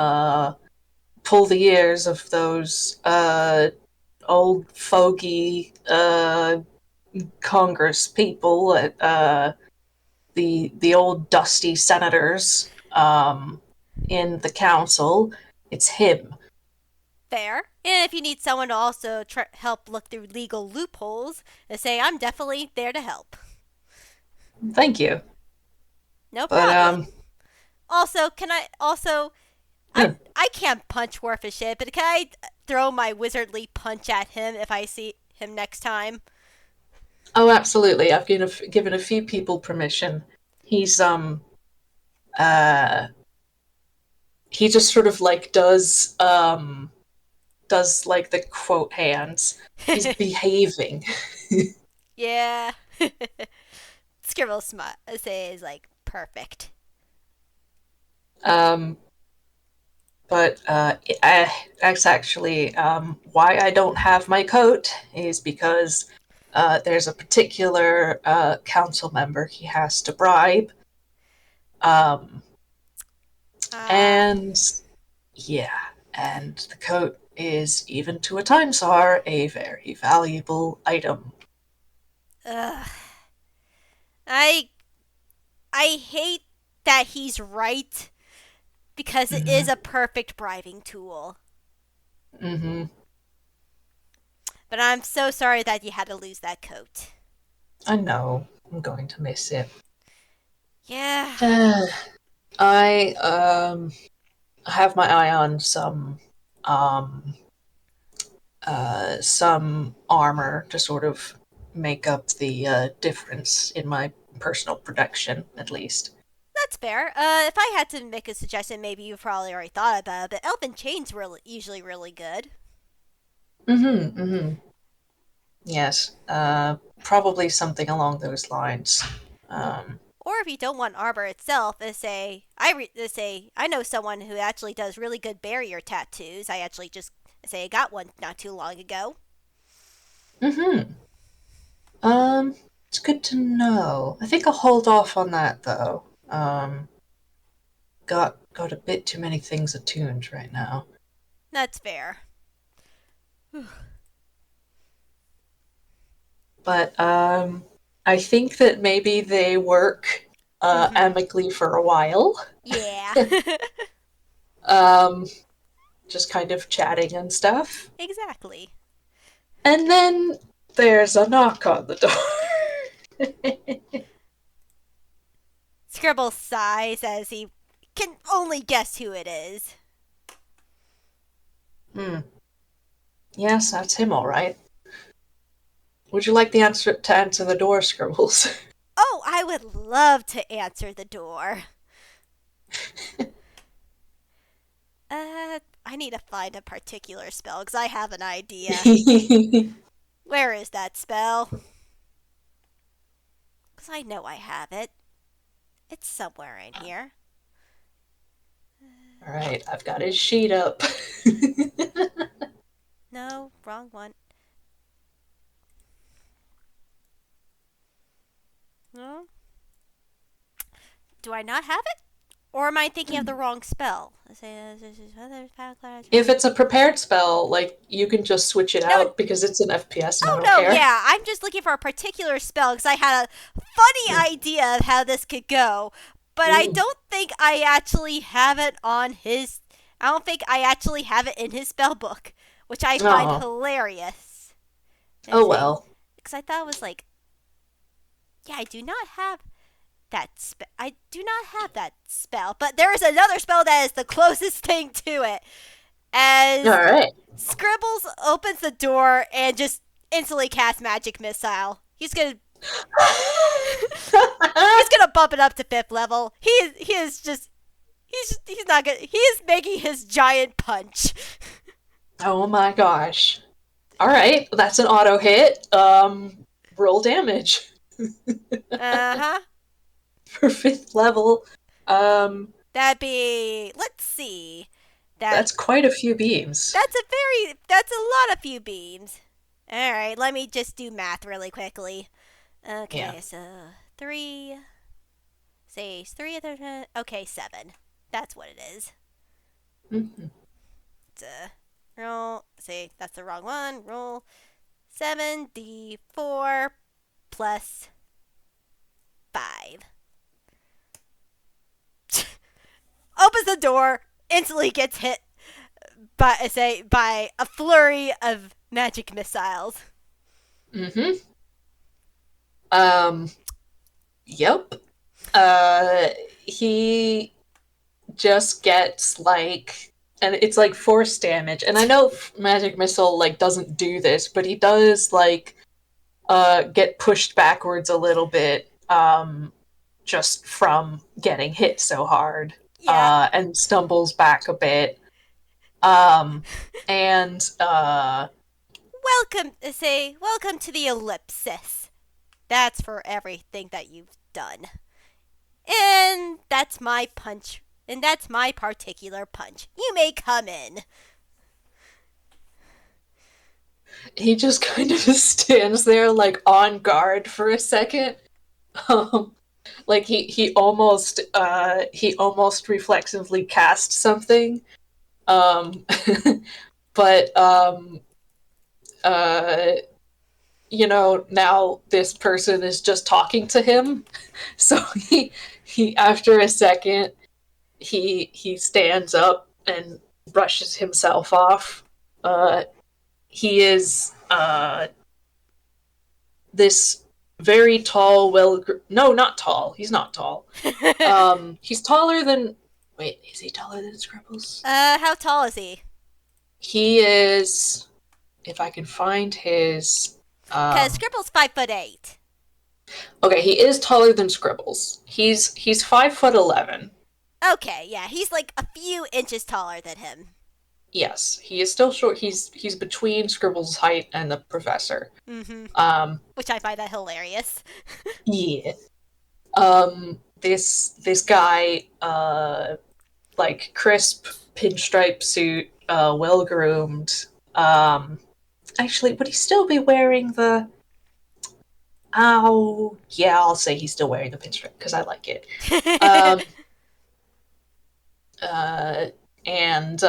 pull the ears of those old fogey Congress people, the old dusty senators in the council, it's him. Fair. And if you need someone to also help look through legal loopholes, say I'm definitely there to help. Thank you. No But problem. Also, can I also yeah. I can't punch worth a shit, but can I throw my wizardly punch at him if I see him next time? Oh, absolutely. I've given a few people permission. He's uh he just sort of like does like the quote hands. He's behaving. Yeah. Scribble smut say is like perfect. um but that's actually why I don't have my coat is because there's a particular council member he has to bribe. Um, Ah. and yeah, and the coat is, even to a time czar, a very valuable item. Ugh. I I hate that he's right because it is Mm-hmm. a perfect bribing tool. Mm-hmm. But I'm so sorry that you had to lose that coat. I know. I'm going to miss it. Yeah. I have my eye on um some armor to sort of make up the difference in my personal protection, at least. That's fair. If I had to make a suggestion, maybe you've probably already thought about it, but elven chains were usually really good. Mm-hmm. Mm-hmm. Yes. Probably something along those lines. Um, Or if you don't want armor itself, say I know someone who actually does really good barrier tattoos. I actually just say I got one not too long ago. mm-hmm. Um, it's good to know. I think I'll hold off on that though. Got a bit too many things attuned right now. That's fair. But I think that maybe they work Mm-hmm. amicably for a while. Yeah. um, just kind of chatting and stuff. Exactly. And then there's a knock on the door. Scribbles sighs as he can only guess who it is. Hmm. Yes, that's him, all right. Would you like the answer to answer the door, Scribbles? Oh, I would love to answer the door. I need to find a particular spell because I have an idea. Where is that spell? Because I know I have it. It's somewhere in here. All right, I've got his sheet up. No, wrong one. No? Do I not have it? Or am I thinking of the wrong spell? If it's a prepared spell, like you can just switch it No, out because it's an FPS and I oh don't no, care. yeah. I'm just looking for a particular spell because I had a funny idea of how this could go. But I Ooh. don't think I actually have it on his. I don't think I actually have it in his spell book, which I find Oh. hilarious. Oh well. Because I thought it was like, yeah, I do not have that spell. I do not have that spell. But there is another spell that is the closest thing to it. All As right. Scribbles opens the door and just instantly casts magic missile. He's gonna bump it up to 5th level. He is just he's not gonna he is making his giant punch. Oh my gosh. All right, that's an auto hit. Roll damage Uh-huh. for 5th level. Um, That'd be, let's see. That that's quite a few beams. that's a lot of few beams. Alright, let me just do math really quickly. Yeah. Okay, so 3 say 3 of the okay, 7. That's what it is. Mhm. Roll see, that's the wrong one. Roll 7d4 plus 5. Opens the door, instantly gets hit by a flurry of magic missiles. Mhm. Um. Yep. Uh. He just gets like, and it's like force damage. And I know magic missile like doesn't do this, but he does like get pushed backwards a little bit. Just from getting hit so hard, Yeah. and stumbles back a bit. Um, and Welcome to the Ellipsis. That's for everything that you've done. And that's my punch. And that's my particular punch. You may come in. he just kind of stands there like on guard for a second. Um, like he almost reflexively cast something. Um, but uh, now this person is just talking to him. So he after a second he stands up and brushes himself off. He is this very tall, no, not tall. He's not tall. He's taller than. Wait, is he taller than Scribbles? How tall is he? He is. If I can find his. Cause Scribble's 5'8". Okay, he is taller than Scribbles. He's 5'11". Okay, yeah, he's like a few inches taller than him. Yes, he is still short. He's between Scribbles' height and the professor. Mm-hmm. Um, Which I find that hilarious. yeah. This guy, like crisp pinstripe suit, well groomed. Actually, would he still be wearing the? Oh, yeah, I'll say he's still wearing the pinstripe because I like it. Um, uh, and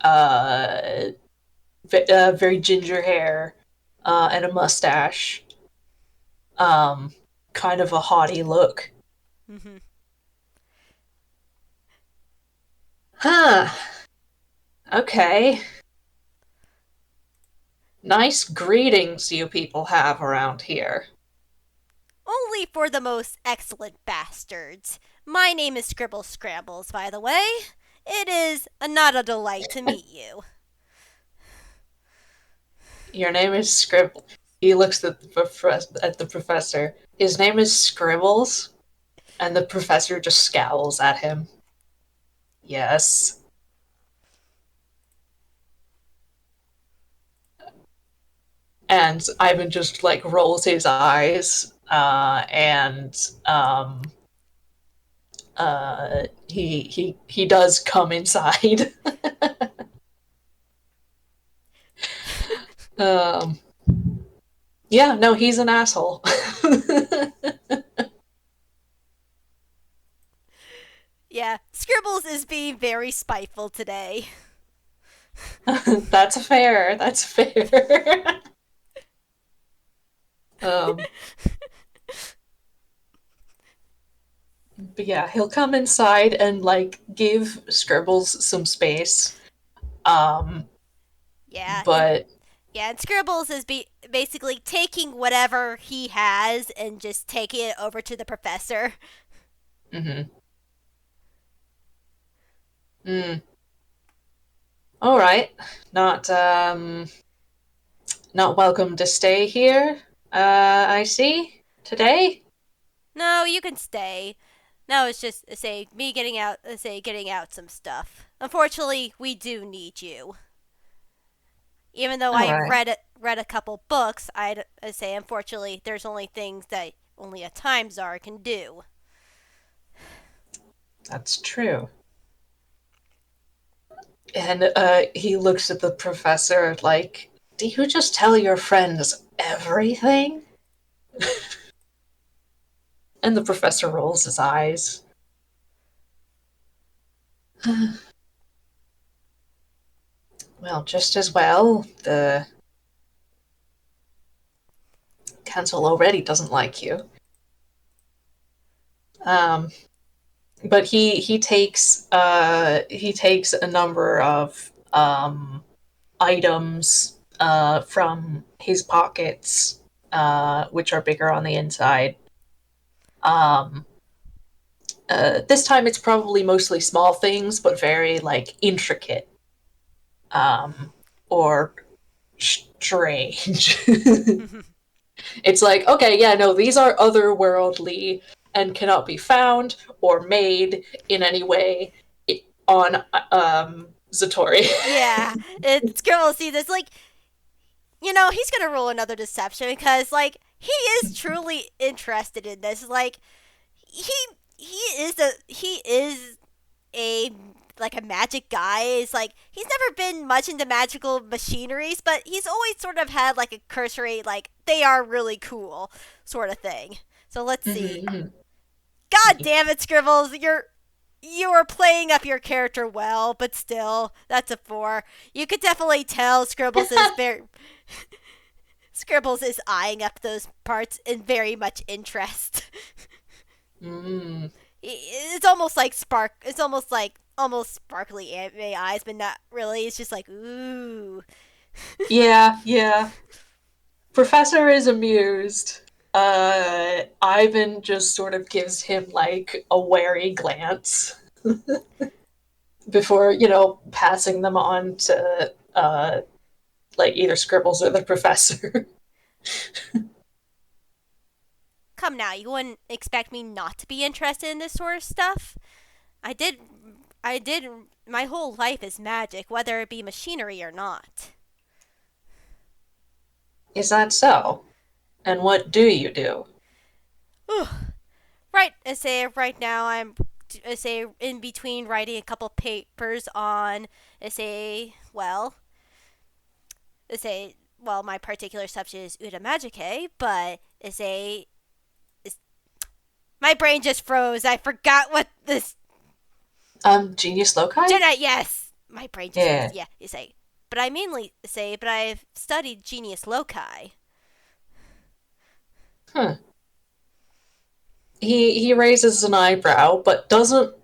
uh, very ginger hair, and a mustache. Um, kind of a haughty look. Mm-hmm. Huh. Okay. Nice greetings you people have around here. Only for the most excellent bastards. My name is Scribbles Scrambles, by the way. It is not a delight to meet you. Your name is Scribble. He looks at the professor. His name is Scribbles, and the professor just scowls at him. Yes. And Ivan just like rolls his eyes, and he does come inside. um, yeah, no, he's an asshole. Yeah, Scribbles is being very spiteful today. That's fair. That's fair. um, but yeah, he'll come inside and like give Scribbles some space. Um, Yeah, and but yeah, and Scribbles is basically taking whatever he has and just taking it over to the professor. mhm. Mm. All right, not not welcome to stay here. I see today. No, you can stay. No, it's just say me getting out. Say getting out some stuff. Unfortunately, we do need you. Even though All I right, read a couple books, I say unfortunately there's only things that only a time czar can do. that's true. And he looks at the professor like, "Do you just tell your friends everything?" And the professor rolls his eyes. Well, just as well. The council already doesn't like you. Um, but he takes a number of items from his pockets, which are bigger on the inside. Um, this time it's probably mostly small things, but very like intricate, or strange. It's like, okay, yeah, no, these are otherworldly and cannot be found or made in any way on Zatori. Yeah, it's Scribbles see this like he's gonna roll another deception because he is truly interested in this. Like he he is a like a magic guy. Is like he's never been much into magical machineries, but he's always sort of had like a cursory like they are really cool sort of thing. So let's see. Mm-hmm. God damn it, Scribbles, you are playing up your character well, but still, that's a 4. You could definitely tell Scribbles is eyeing up those parts in very much interest. Mm. It's almost like spark. It's almost sparkly anime eyes, but not really. It's just like ooh. Yeah, yeah. Professor is amused. Ivan just sort of gives him like a wary glance before, passing them on to like either Scribbles or the professor. Come now, you wouldn't expect me not to be interested in this sort of stuff. I did. I did. My whole life is magic, whether it be machinery or not. Is that so? And what do you do? Whew. Right, I say right now I say in between writing a couple papers on I say my particular subject is Uda Magicae, but it's, my brain just froze. I forgot what this Genius Loci? Jedi. Yes, my brain just froze. Yeah. Yeah, you say, but I mainly say, but I've studied Genius Loci. Huh. He raises an eyebrow, but doesn't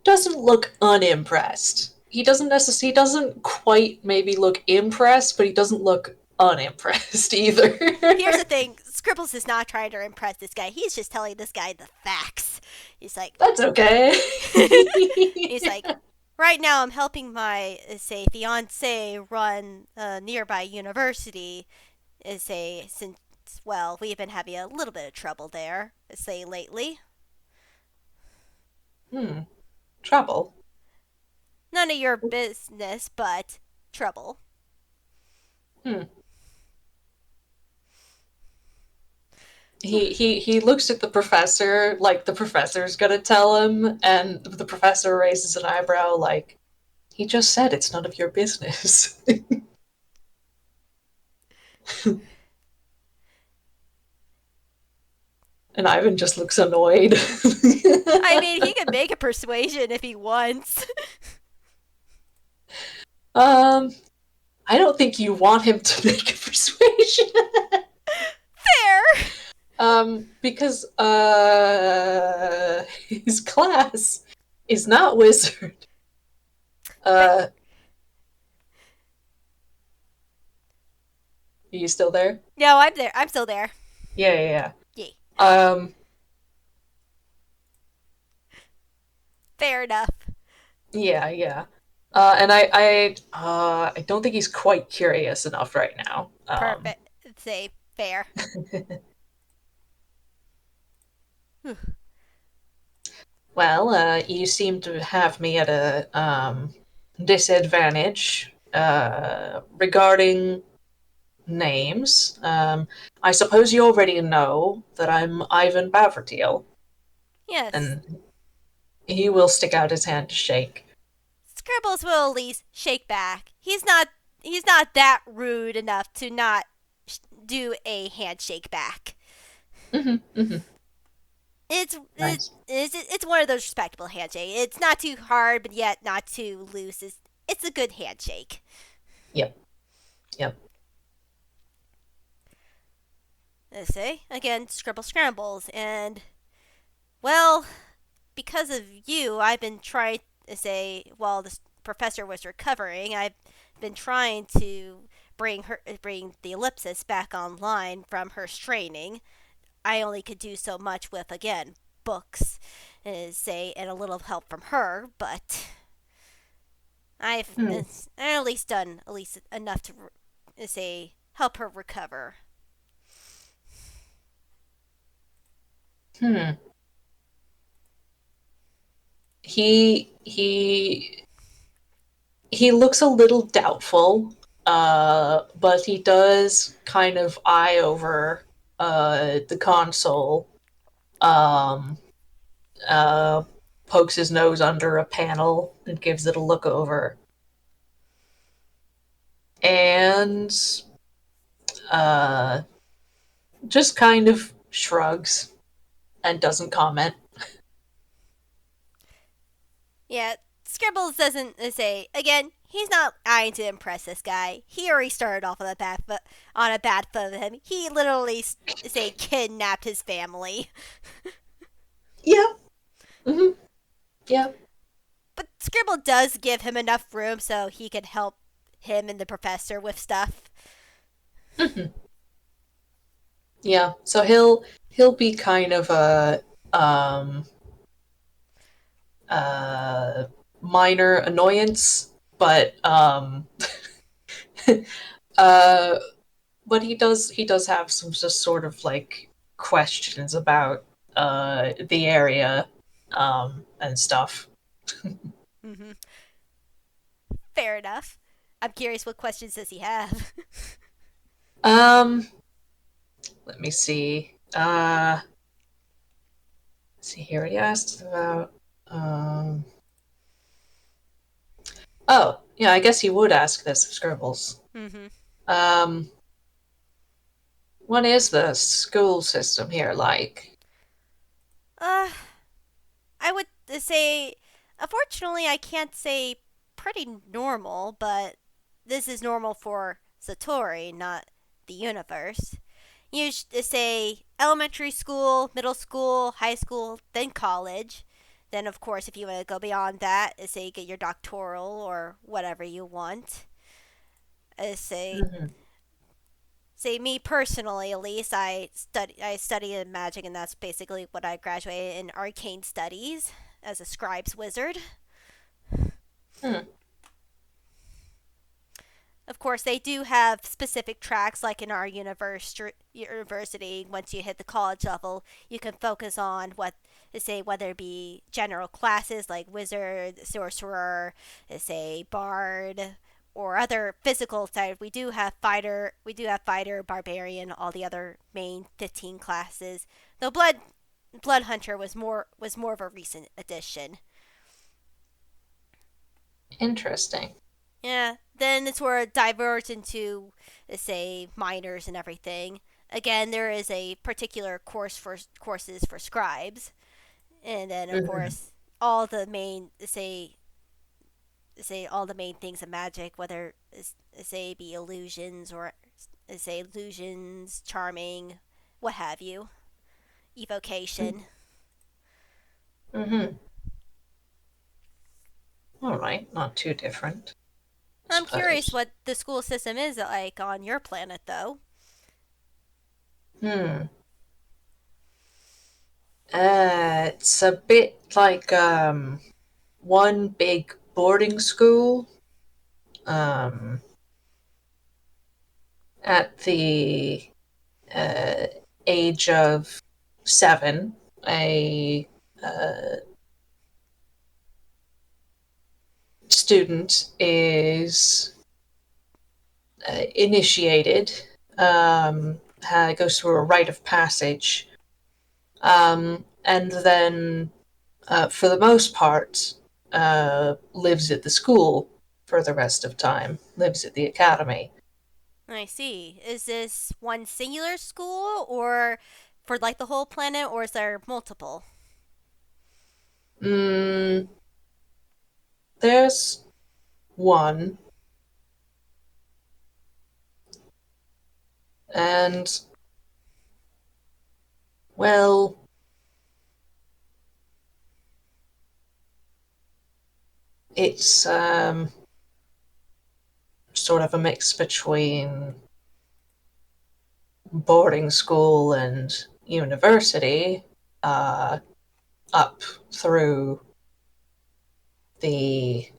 look unimpressed. he doesn't quite maybe look impressed, but he doesn't look unimpressed either. Here's the thing: Scribbles is not trying to impress this guy. He's just telling this guy the facts. He's like, That's okay. he's like, right now I'm helping my say fiance run a nearby university. Say since well we've been having a little bit of trouble there. Say lately. Hmm. Trouble. None of your business, but trouble. Hmm. He looks at the professor like the professor's gonna tell him, and the professor raises an eyebrow like, he just said it's none of your business. And Ivan just looks annoyed. I mean, he can make a persuasion if he wants. um, I don't think you want him to make a persuasion. Fair. Because his class is not wizard. But Are you still there? no, I'm there. I'm still there. Yeah, yeah, Yay. yeah. Fair enough. Yeah, yeah. And I don't think he's quite curious enough right now. Perfect. Say fair. Well, you seem to have me at a disadvantage regarding names. I suppose you already know that I'm Ivan Bavratil, Yes. and he will stick out his hand to shake. Scribbles will at least shake back. He's not that rude enough to not do a handshake back. Hmm, hmm. It's Nice. it's one of those respectable handshakes. It's not too hard, but yet not too loose. It's a good handshake. Yep, yep. Let's say again, Scribble Scrambles, and well, because of you, I've been trying to say while the professor was recovering, I've been trying to bring the Ellipsis back online from her straining. I only could do so much with again books, say, and a little help from her, but I've Hmm. at least done at least enough to say help her recover. Hmm. He he looks a little doubtful, but he does kind of eye over the console, um, uh, pokes his nose under a panel and gives it a look over, and uh, just kind of shrugs and doesn't comment. Yeah, Scribbles doesn't say again. He's not trying to impress this guy. He already started off on a bad foot with him. He literally say kidnapped his family. Yeah. Mm-hmm. Yeah. But Scribble does give him enough room so he can help him and the professor with stuff. Mm-hmm. Yeah. So he'll be kind of a uh, minor annoyance, but uh, but he does have some just sort of like questions about the area and stuff. Mm-hmm. Fair enough. I'm curious what questions does he have? Um, let me see. Let's see here. He asked about. Um, oh, yeah. I guess he would ask this of Scribbles. Mm-hmm. Um, what is the school system here like? Uh, I would say, unfortunately, I can't say pretty normal, but this is normal for Satori, not the universe. You say elementary school, middle school, high school, then college. Then, of course, if you want to go beyond that, say get your doctoral or whatever you want. Say Hmm. say me personally, at least I study in magic, and that's basically what I graduated in arcane studies as a scribes wizard. Hmm. Of course, they do have specific tracks, like in our university. Once you hit the college level, you can focus on what, say, whether it be general classes like wizard, sorcerer, say, bard, or other physical side. We do have fighter, barbarian, all the other main 15 classes. Though blood hunter was more of a recent addition. Interesting. Yeah, then it's where it diverts into, say, minors and everything. Again, there is a particular courses for scribes, and then of Hmm. course all the main say all the main things of magic, whether say be illusions or say illusions, charming, what have you, evocation. Hmm. All right, not too different, I I'm curious suppose. what the school system is like on your planet, though. Hmm. It's a bit like one big boarding school. Um, at the uh, age of 7, a uh, student is initiated, goes through a rite of passage, and then, for the most part, lives at the school for the rest of time, lives at the academy. I see. Is this one singular school or for like the whole planet, or is there multiple? Mm, there's one, and, well, it's sort of a mix between boarding school and university, uh, up through the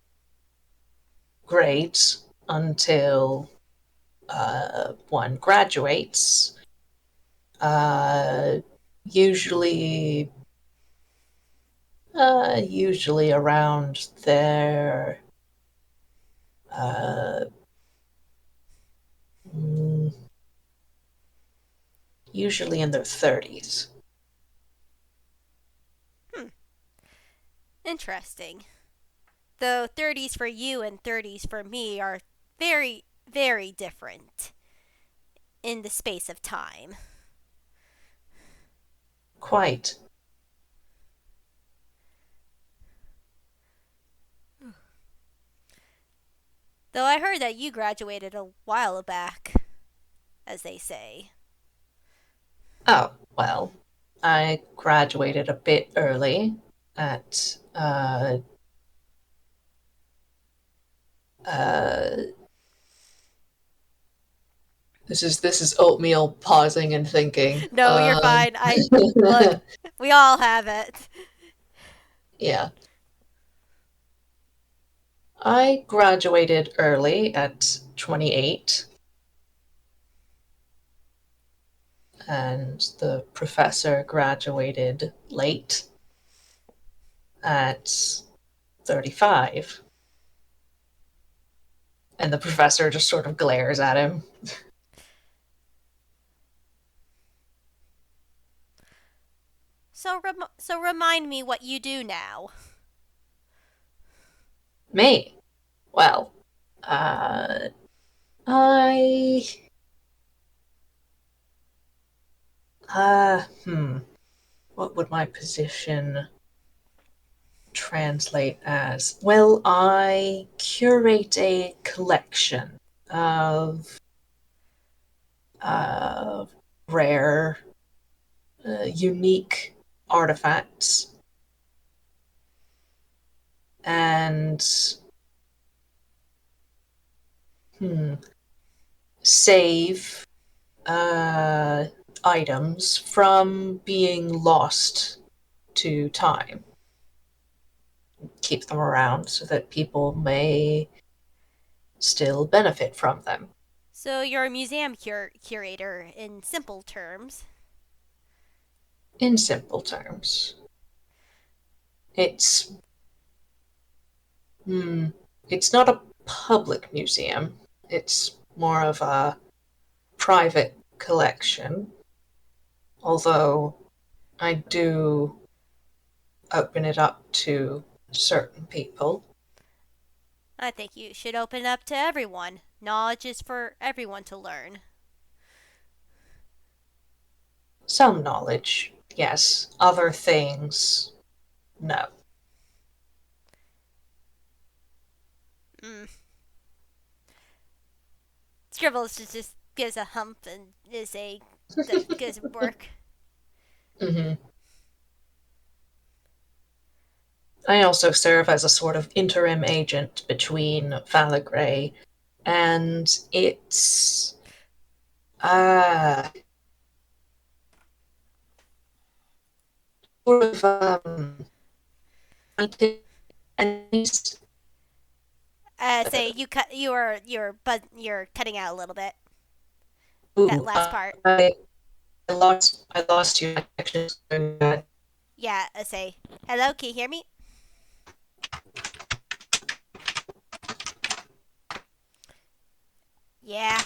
grades until one graduates. Uh, usually, usually around their uh, mm, usually in their 30s. Hmm. Interesting. Though 30s for you and 30s for me are very, very different in the space of time. Quite. Though I heard that you graduated a while back, as they say. Oh, well, I graduated a bit early at uh, this is Oatmeal pausing and thinking. No, you're fine. I look. We all have it. Yeah, I graduated early at 28, and the professor graduated late at 35, and the professor just sort of glares at him. So remind me what you do now. Me? Well, uh, I what would my position translate as? Well, I curate a collection of uh, rare, unique artifacts and hmm, save uh, items from being lost to time. Keep them around so that people may still benefit from them. So you're a museum curator in simple terms. In simple terms, it's hmm, it's not a public museum. It's more of a private collection. Although I do open it up to certain people. I think you should open up to everyone. Knowledge is for everyone to learn. Some knowledge, yes. Other things, no. Mm. Scribbles just gives a hump and is a that gives work. Hmm. I also serve as a sort of interim agent between Valagray and its uh, sort of enemies. Say you're cutting out a little bit. That Ooh, last part. I lost you. Actually, Yeah, say hello. Can you hear me? Yeah.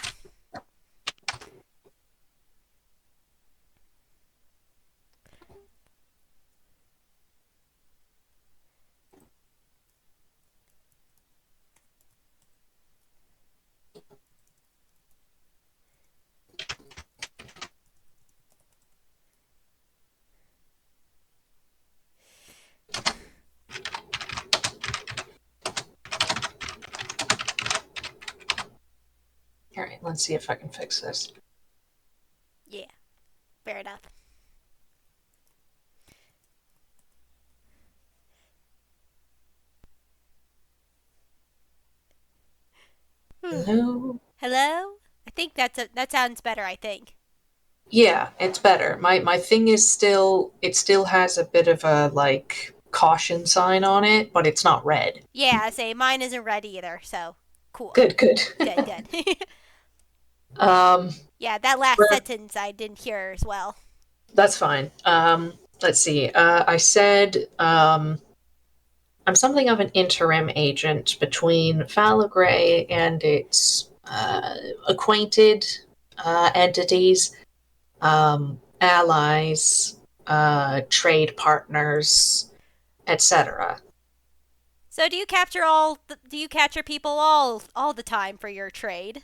all right, let's see if I can fix this. Yeah. Fair enough. Hello. Hello. I think that sounds better. I think. Yeah, it's better. My thing is still it still has a bit of a like caution sign on it, but it's not red. Yeah. Say mine isn't red either. So cool. Good, good. Good. Good. um, Yeah. That last where sentence I didn't hear as well. that's fine. Let's see. I said I'm something of an interim agent between Falagray and its acquainted entities, allies, trade partners, etc. So do you capture people all the time for your trade?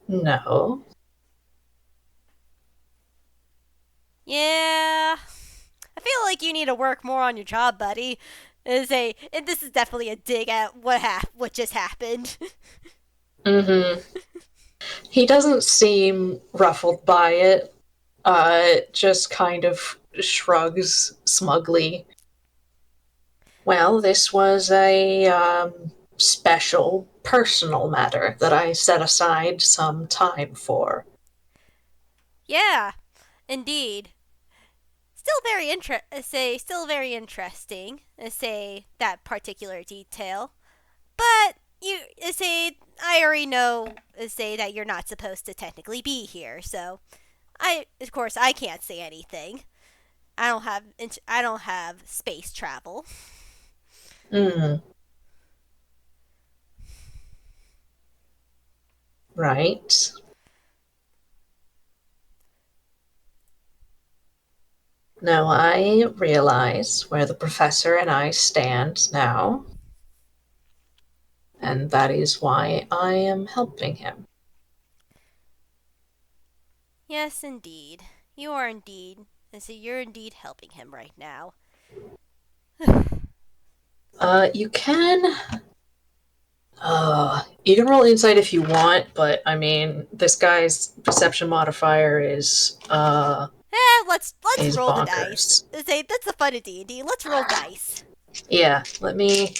No. Yeah. I feel like you need to work more on your job, buddy. And this is definitely a dig at what just happened. Mm-hmm. He doesn't seem ruffled by it. Just kind of shrugs smugly. Well, this was a special personal matter that I set aside some time for. Yeah, indeed. Still very interesting. Say that particular detail. But I already know. Say that you're not supposed to technically be here. So of course, I can't say anything. I don't have space travel. Mm, right. Now I realize where the professor and I stand now, and that is why I am helping him. Yes, indeed. You are indeed. You're indeed helping him right now. You you can roll insight if you want, but I mean, this guy's perception modifier is Let's is roll the dice. bonkers. Say that's the fun of D&D. Let's roll dice. Yeah, let me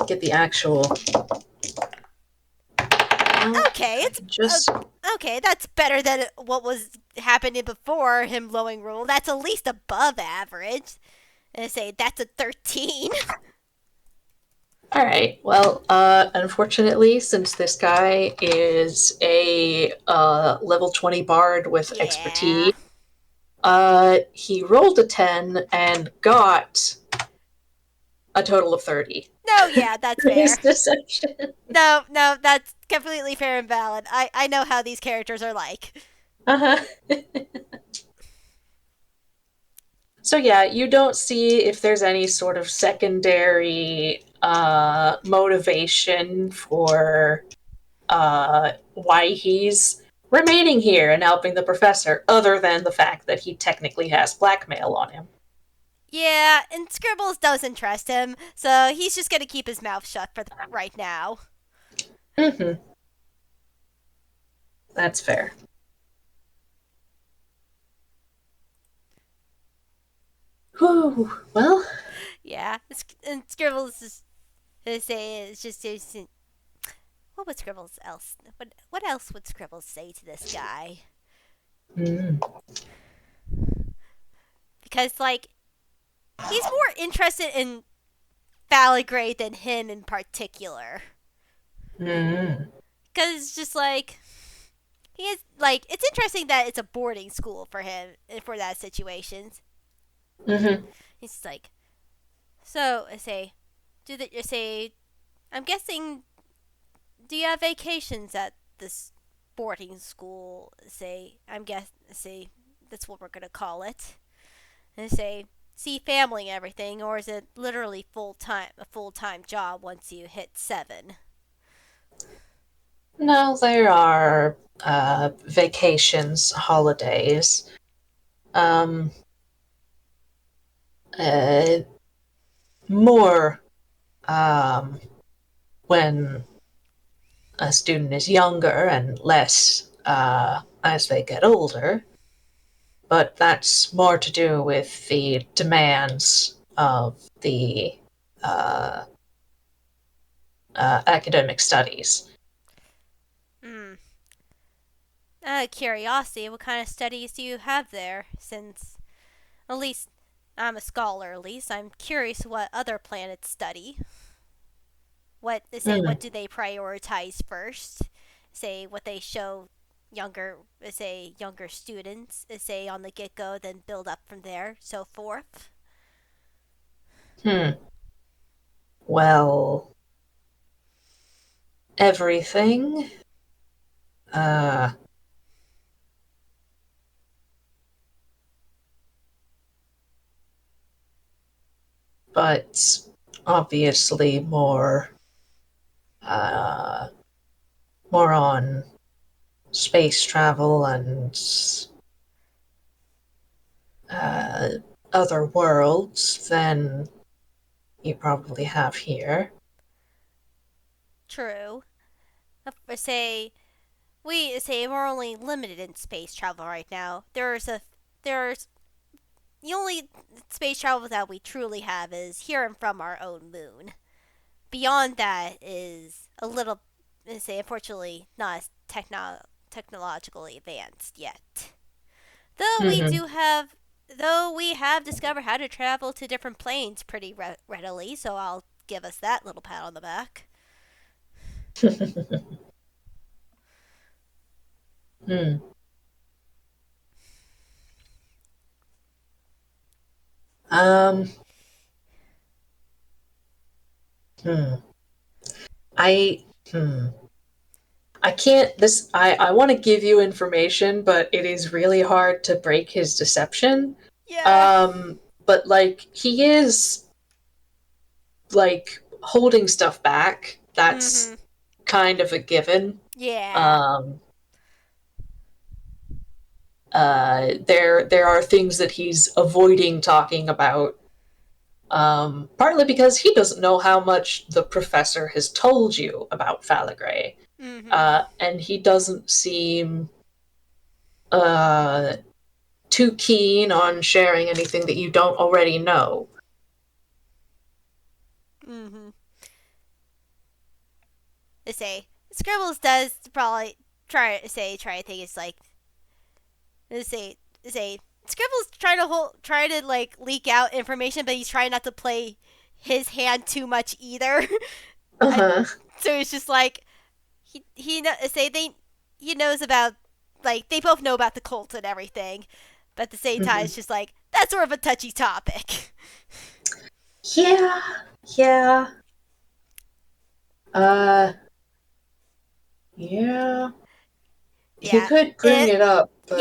get the actual. Well, Okay, I it's can just. okay. That's better than what was happening before him blowing rule. That's at least above average. And say that's a 13. All right. Well, unfortunately, since this guy is a level 20 bard with Yeah. expertise, he rolled a 10 and got a total of 30 No, yeah, that's for his fair. deception. No, that's completely fair and valid. I know how these characters are like. Uh-huh. So yeah, you don't see if there's any sort of secondary motivation for why he's remaining here and helping the professor, other than the fact that he technically has blackmail on him. Yeah, and Scribbles doesn't trust him, so he's just gonna keep his mouth shut for right now. Mm-hmm. That's fair. Whew. Well, Yeah, and Scribbles is say is just what would Scribbles else? What else would Scribbles say to this guy? mm, Because like he's more interested in Faligrade than him in particular. mm, Because it's just like he is like it's interesting that it's a boarding school for him for that situation. mm-hmm. He's like, so I say, I'm guessing, do you have vacations at this boarding school? Say that's what we're gonna call it. And say, see family and everything, or is it literally a full time job once you hit 7? No, there are vacations, holidays. Um, uh, more um, when a student is younger and less as they get older, but that's more to do with the demands of the uh, academic studies. Hmm. Out of curiosity, what kind of studies do you have there? Since at least I'm a scholar, at least I'm curious what other planets study. Hmm. What do they prioritize first? Say what they show younger students, say on the get go, then build up from there, so forth. Hmm. Well, everything. Uh, but obviously uh, more on space travel and uh, other worlds than you probably have here. True. Say we say we're only limited in space travel right now. There's the only space travel that we truly have is here and from our own moon. Beyond that is a little, say, unfortunately, not as technologically advanced yet. Though we Hmm. do have, though we have discovered how to travel to different planes pretty readily, so I'll give us that little pat on the back. Hmm. Um. Hmm. I. Hmm. I can't. This. I want to give you information, but it is really hard to break his deception. Yeah. But like he is like holding stuff back. Mm-hmm. That's kind of a given. Yeah. Um, there are things that he's avoiding talking about, partly because he doesn't know how much the professor has told you about Falagray, Mm-hmm. and he doesn't seem uh, too keen on sharing anything that you don't already know. Mm-hmm. To say Scribbles does probably try to think it's like to say Scribbles try to like leak out information, but he's trying not to play his hand too much either. Uh I, huh. so it's just like say they he knows about like they both know about the cult and everything, but at the same time Mm-hmm. it's just like that's sort of a touchy topic. Yeah. Yeah. Uh. Yeah. He Yeah, could bring it up, but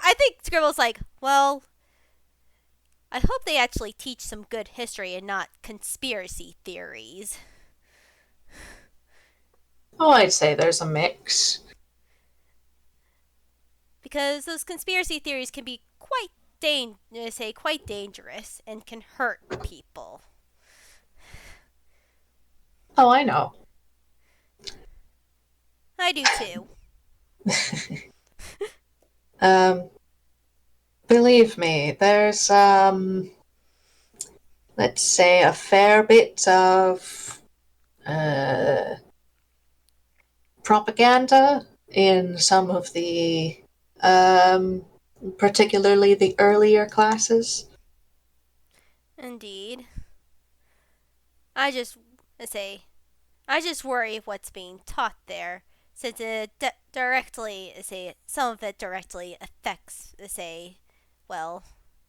I think Scribble's like, well, I hope they actually teach some good history and not conspiracy theories. oh, I'd say there's a mix. Because those conspiracy theories can be quite dangerous and can hurt people. Oh, I know. I do too. um, believe me, there's let's say a fair bit of uh propaganda in some of the um particularly the earlier classes. Indeed. I just say I just worry of what's being taught there, since it directly say some of it directly affects say well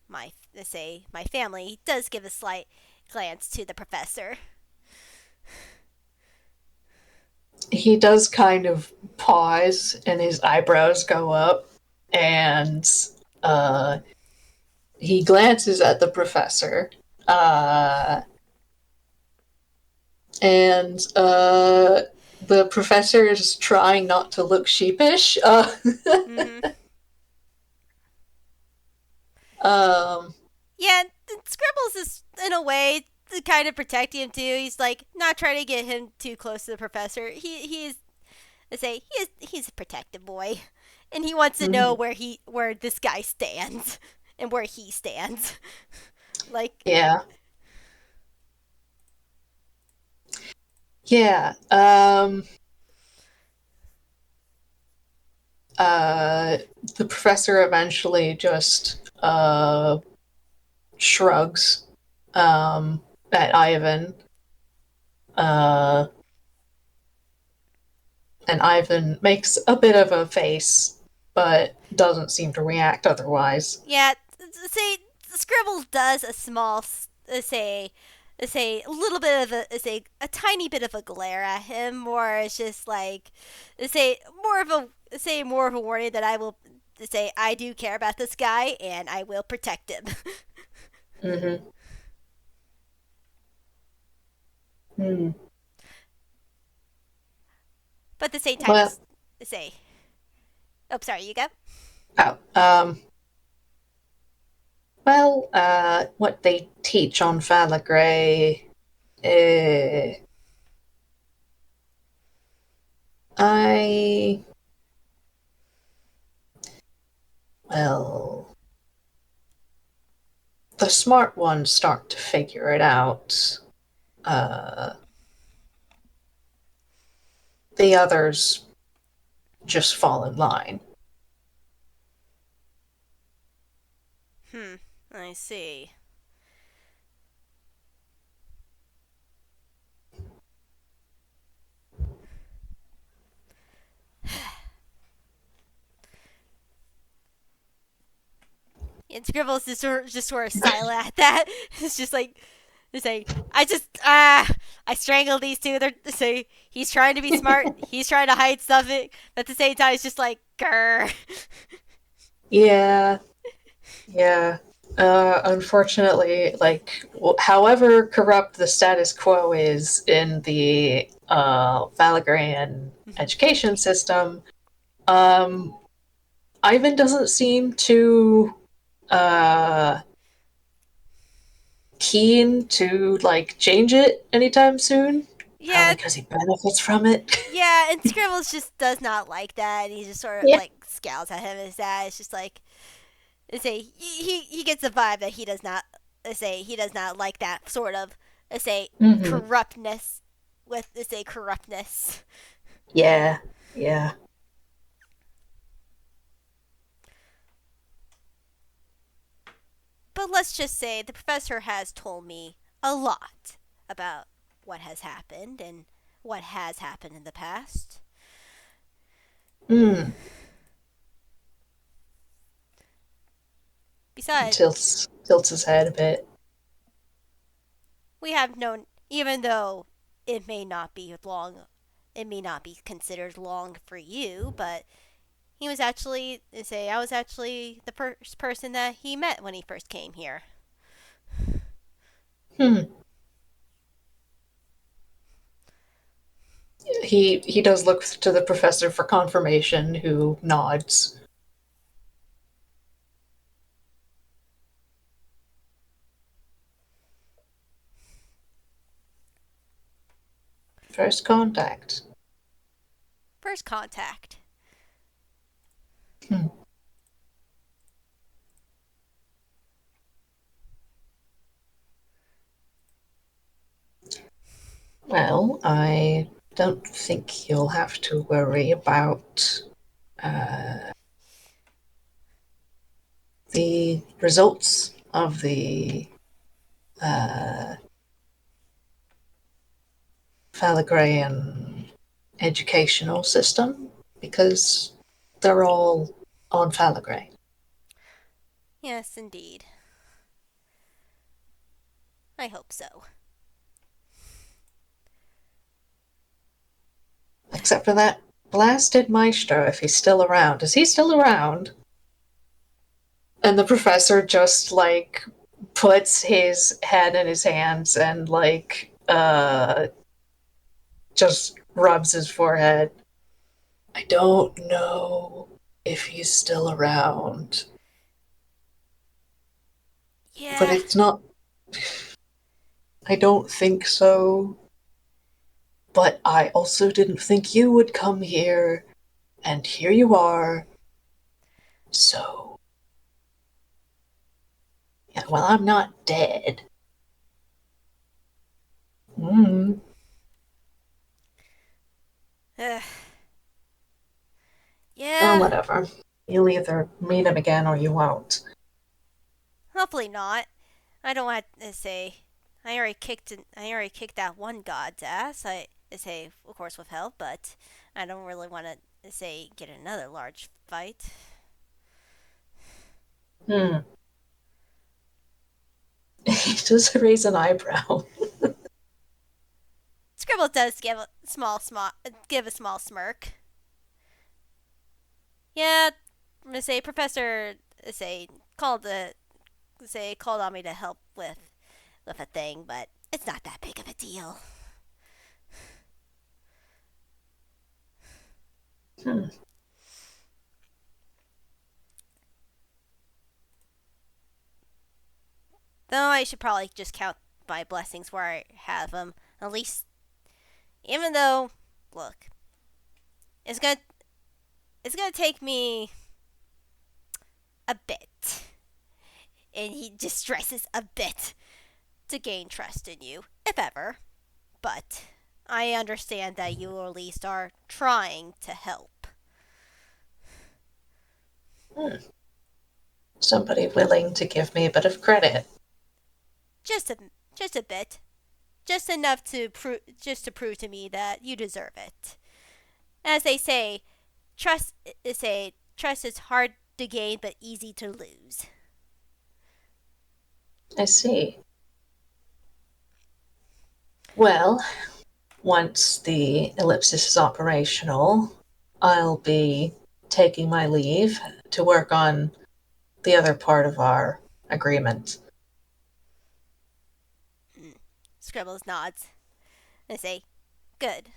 my family does give a slight glance to the professor. He does kind of pause and his eyebrows go up, and uh he glances at the professor. Uh and the professor is trying not to look sheepish. Mm-hmm. Um, Yeah, Scribbles is in a way kind of protecting him too. He's like not trying to get him too close to the professor. He's he's a protective boy, and he wants to know mhm. where this guy stands and where he stands. Like Yeah, yeah. Uh, the professor eventually just shrugs at Ivan, uh, and Ivan makes a bit of a face, but doesn't seem to react otherwise. yeah, say Scribbles does a small say a little bit of a tiny bit of a glare at him, or it's just like say more of a warning that I will say I do care about this guy and I will protect him. Mm-hmm. Mm. But at the same time, Well, say, oh, sorry, you go. oh, what they teach on Falagray, uh, I, well, the smart ones start to figure it out. Uh, the others just fall in line. Hmm, I see. And Scribbles just sort of silent at that. It's just like, it's like I strangled these two. They're say he's trying to be smart. He's trying to hide something. But at the same time, it's just like, grr. Yeah, yeah. Unfortunately, like, however corrupt the status quo is in the Valagrian education system, um, Ivan doesn't seem too uh, keen to like change it anytime soon. Yeah, Probably because he benefits from it. yeah. And Scribbles just does not like that. And he just sort of Yeah. like scowls at him. Is that it's just like say he gets the vibe that he does not say he does not like that sort of say Hmm. corruptness with say corruptness. Yeah, yeah. But let's just say the professor has told me a lot about what has happened and what has happened in the past. Mm. Besides, Tilts his head a bit. we have known, even though it may not be long, it may not be considered long for you, but he was actually, say, I was actually the first person that he met when he first came here. Hmm. He does look to the professor for confirmation, who nods. First contact. First contact. Hmm. Well, I don't think you'll have to worry about uh, the results of the uh, Phalagraean educational system because they're all on Phalagrae. Yes, indeed. I hope so. Except for that blasted maestro, if he's still around. Is he still around? And the professor just like puts his head in his hands and like just rubs his forehead. I don't know if he's still around, but Yeah, it's not. I don't think so. But I also didn't think you would come here, and here you are. So, yeah, well, I'm not dead. Mm. uh, Well, yeah. whatever. You'll either meet him again or you won't. Hopefully not. I don't want to say. I already kicked that one god's ass. I say, of course, with help, but I don't really want to say get another large fight. Hmm. He does raise an eyebrow. Scribble does give a small smirk. Yeah, I'm gonna say Professor say called the say called on me to help with a thing, but it's not that big of a deal. Hmm. Though I should probably just count my blessings where I have them. At least, even though, look, it's gonna it's gonna take me a bit, and he just stresses a bit to gain trust in you, if ever. But I understand that you at least are trying to help. Hmm. Somebody willing to give me a bit of credit. Just a just a bit, just enough to prove to me that you deserve it. As they say, trust is hard to gain but easy to lose. I see. Well, once the ellipsis is operational, I'll be taking my leave to work on the other part of our agreement. Mm. Scribbles nods and say, "Good."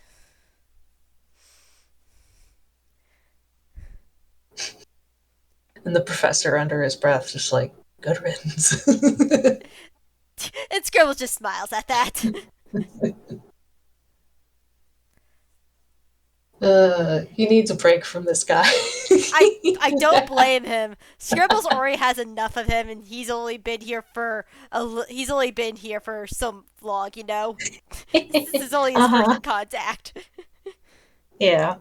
And the professor, under his breath, just like, good riddance. And Scribbles just smiles at that. He needs a break from this guy. I don't blame him. Scribbles already has enough of him, and he's only been here for so long. This is only his Uh-huh. first contact. Yeah.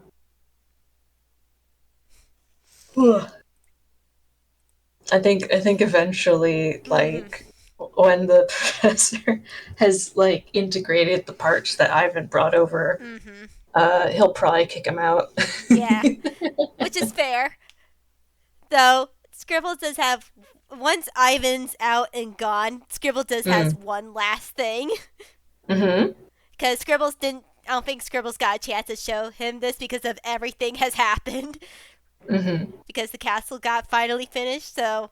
Whew. I think eventually, Mm-hmm. like, when the professor has like integrated the parts that Ivan brought over, Mm-hmm. he'll probably kick him out. Yeah, which is fair. Though Scribbles does have once Ivan's out and gone, Scribbles does has Mm. one last thing. Mm-hmm. Because Scribbles didn't. I don't think Scribbles got a chance to show him this because of everything has happened. Mm-hmm. Because the castle got finally finished. After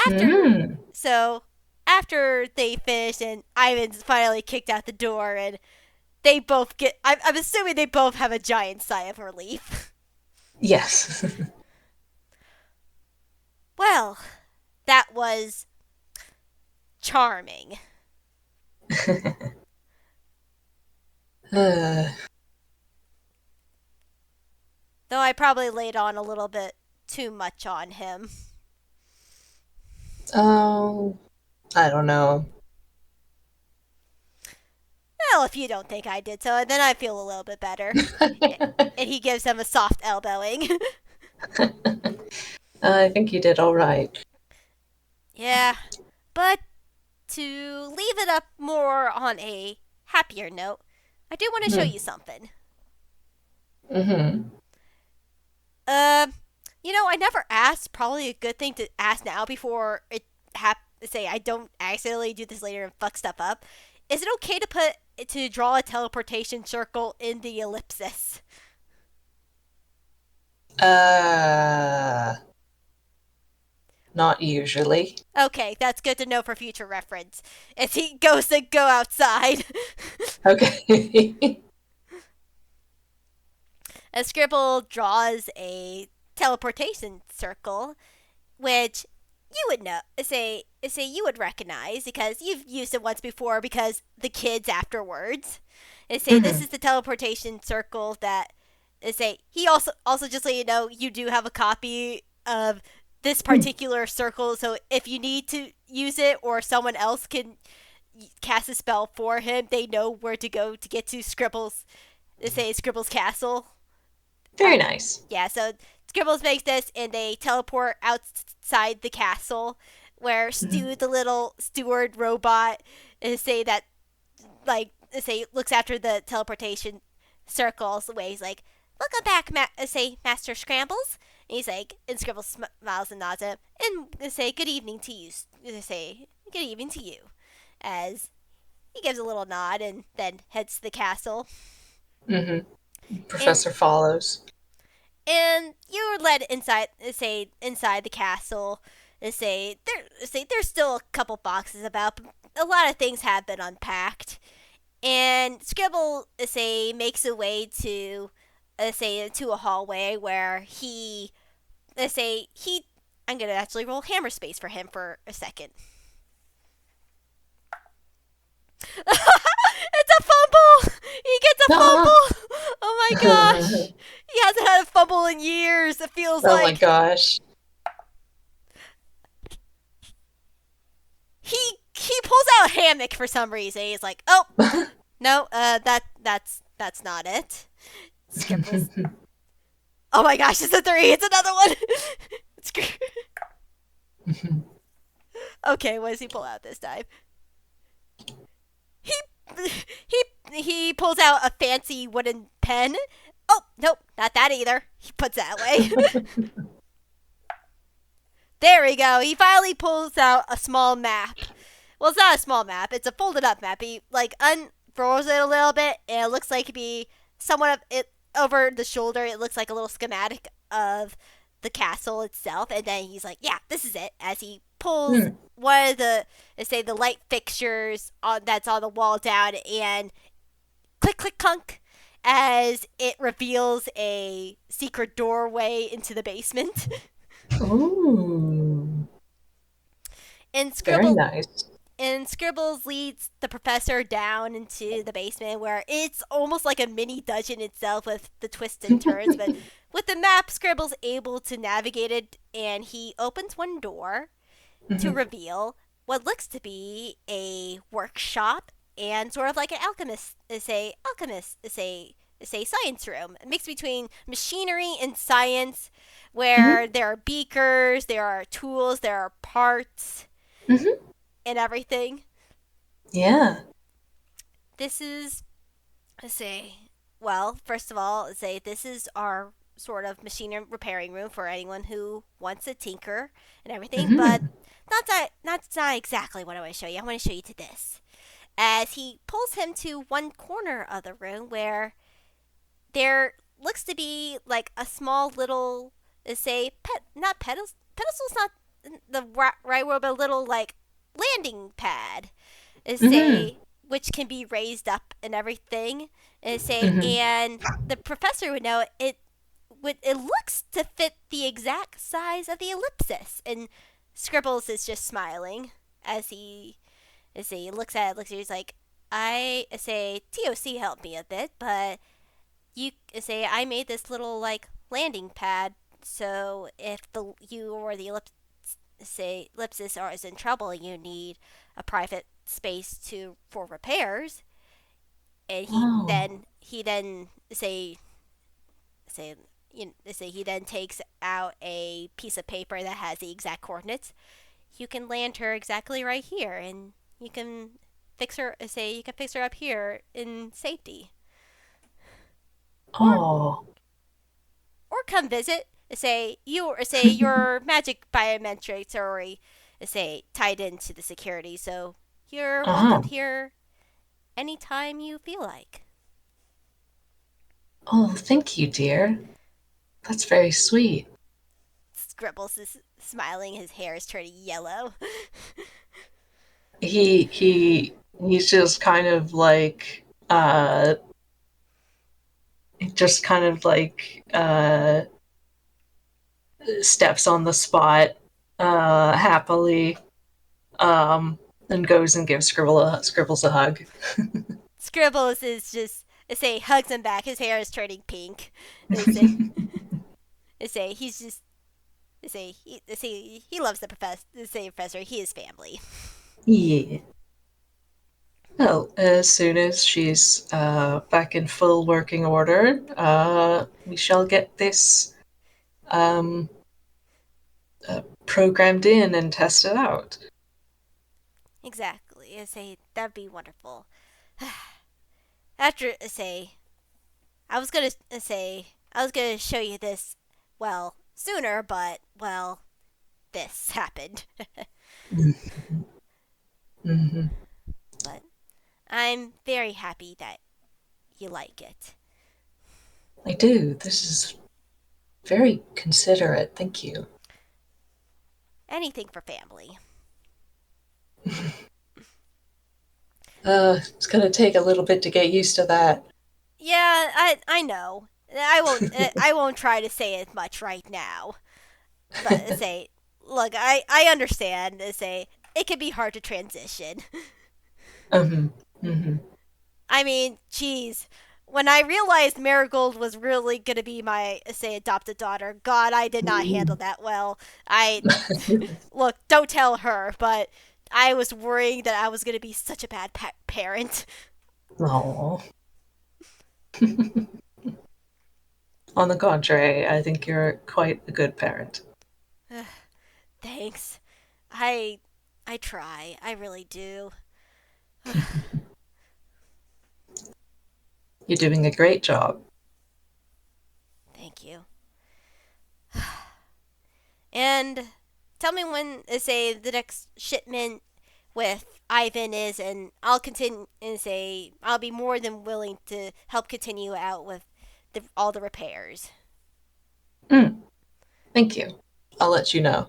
Mm. so after they finished and Ivan's finally kicked out the door and they both get. I'm assuming they both have a giant sigh of relief. Yes. Well, that was charming. uh, Though I probably laid on a little bit too much on him. oh, I don't know. Well, if you don't think I did so, then I feel a little bit better. And he gives him a soft elbowing. I think you did all right. Yeah, but to leave it up more on a happier note, I do want to show you something. Mm-hmm. Uh, I never asked. Probably a good thing to ask now before it say I don't accidentally do this later and fuck stuff up. Is it okay to draw a teleportation circle in the ellipsis? Uh, Not usually. Okay, that's good to know for future reference. As he goes to go outside, Okay. a scribble draws a teleportation circle, which you would know, say you would recognize because you've used it once before because the kids afterwards. And say this Mm-hmm. is the teleportation circle that say he also just so you know you do have a copy of this particular circle so if you need to use it or someone else can cast a spell for him they know where to go to get to Scribbles Castle. Very nice. Yeah, so Scribbles makes this and they teleport outside the castle where Mm-hmm. Stu, the little steward robot, say that like say looks after the teleportation circles the way he's like, "Welcome back, Master Scrambles." And he's like, and Scribbles smiles and nods at him, and say, "Good evening to you." Say, "Good evening to you," as he gives a little nod and then heads to the castle. Mm-hmm. And Professor follows. you're led inside the castle. There's still a couple boxes about, but a lot of things have been unpacked. And Scribble makes a way to to a hallway where he I'm gonna actually roll hammer space for him for a second. It's a fumble. He gets a Ah! fumble. Oh my gosh. He hasn't had a fumble in years. It feels Oh my like gosh. he pulls out a hammock for some reason. He's like, "Oh, no, that's not it." Scribbles. Oh my gosh, it's a 3. It's another one. Okay, what does he pull out this time? He he pulls out a fancy wooden pen. Oh, nope, not that either. He puts that away. There we go. He finally pulls out a small map. Well, it's not a small map. It's a folded up map. He like unfurls it a little bit, and it looks like it'd be somewhat of it over the shoulder. It looks like a little schematic of the castle itself, and then he's like, "Yeah, this is it." As he pulls Hmm. one of the the light fixtures on that's on the wall down, and click click clunk, as it reveals a secret doorway into the basement. Ooh. And Very Scribble nice. And Scribbles leads the professor down into the basement where it's almost like a mini dungeon itself with the twists and turns. But with the map, Scribbles able to navigate it, and he opens one door to Mhm. reveal what looks to be a workshop and sort of like an alchemist is a science room, a mix between machinery and science, Mhm. where there are beakers, there are tools, there are parts, Mhm. and everything. Yeah. This is say well, first of all, say this is our sort of machine repairing room for anyone who wants to tinker and everything, but Mhm. not exactly what I want to show you. I want to show you to this. As he pulls him to one corner of the room where there looks to be like a small little say not pedestal's not the right word, but a little like landing pad Mhm. say which can be raised up and everything say Mhm. and the professor would know it looks to fit the exact size of the ellipsis and Scribbles is just smiling as he looks at it he's like I say TOC helped me a bit but you say I made this little like landing pad so if the you or the ellipsis are is in trouble and you need a private space to for repairs and Oh. he then say say he then takes out a piece of paper that has the exact coordinates. You can land her exactly right here, and you can you can fix her up here in safety, or Oh. come visit. Say your magic biometrics are already say tied into the security, so you're welcomed Uh-huh. here anytime you feel like. Oh, thank you, dear. That's very sweet. Scribbles is smiling. His hair is turning yellow. He's just kind of like just kind of like steps on the spot happily and goes and gives Scribbles a hug. Scribbles is just say hugs him back. His hair is turning pink. Say say he's just say he loves the professor. He is family. Yeah. Well, as soon as she's back in full working order, we shall get this um, programmed in and tested out. Exactly. Say that'd be wonderful. After say I was gonna show you this well sooner, but well this happened. Mm-hmm. But I'm very happy that you like it. I do. This is very considerate. Thank you. Anything for family. It's gonna take a little bit to get used to that. Yeah, I know. I won't try to say it much right now. But say look, I understand. Say it can be hard to transition. Mm-hmm. Mm-hmm. I mean, geez. When I realized Marigold was really gonna be my say adopted daughter, God, I did not handle that well. I look, don't tell her, but I was worrying that I was gonna be such a bad parent. Oh. On the contrary, I think you're quite a good parent. Thanks. I I try. I really do. You're doing a great job. Thank you. And tell me when say the next shipment with Ivan is, and I'll continue and say I'll be more than willing to help continue out with all the repairs. Mm, thank you. I'll let you know.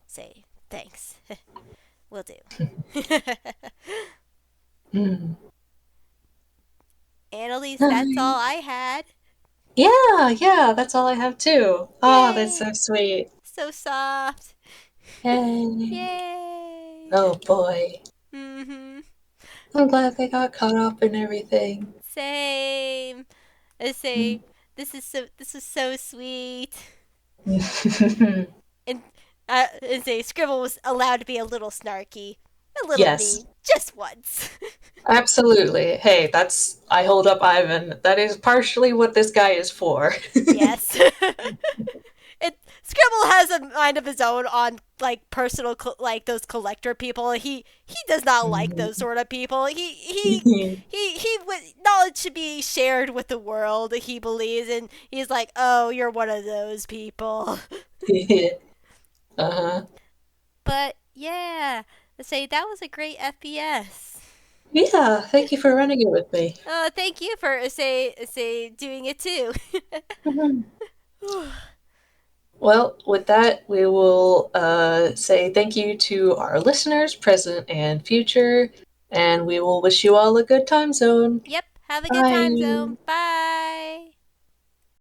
Say thanks. Will do. Mm. And at least that's all Nice. I had. Yeah, yeah, that's all I have too. Oh, that's Yay! so sweet. So soft. Yay. Yay! Oh boy. Mm-hmm. I'm glad they got caught up in everything. Same. I say this is so sweet. And I say Scribble was allowed to be a little snarky, a little Yes, mean, just once. absolutely. Hey, that's. I hold up Ivan. That is partially what this guy is for. Yes. Scribble has a mind of his own on like personal like those collector people. He does not like those sort of people. Knowledge should be shared with the world. He believes, and he's like, oh, you're one of those people. Uh-huh. But yeah, let's say that was a great FPS. Yeah, thank you for running it with me. Thank you for say doing it too. Mhm. Well, with that, we will say thank you to our listeners, present and future, and we will wish you all a good time zone. Yep. Have a good time Bye. zone. Bye.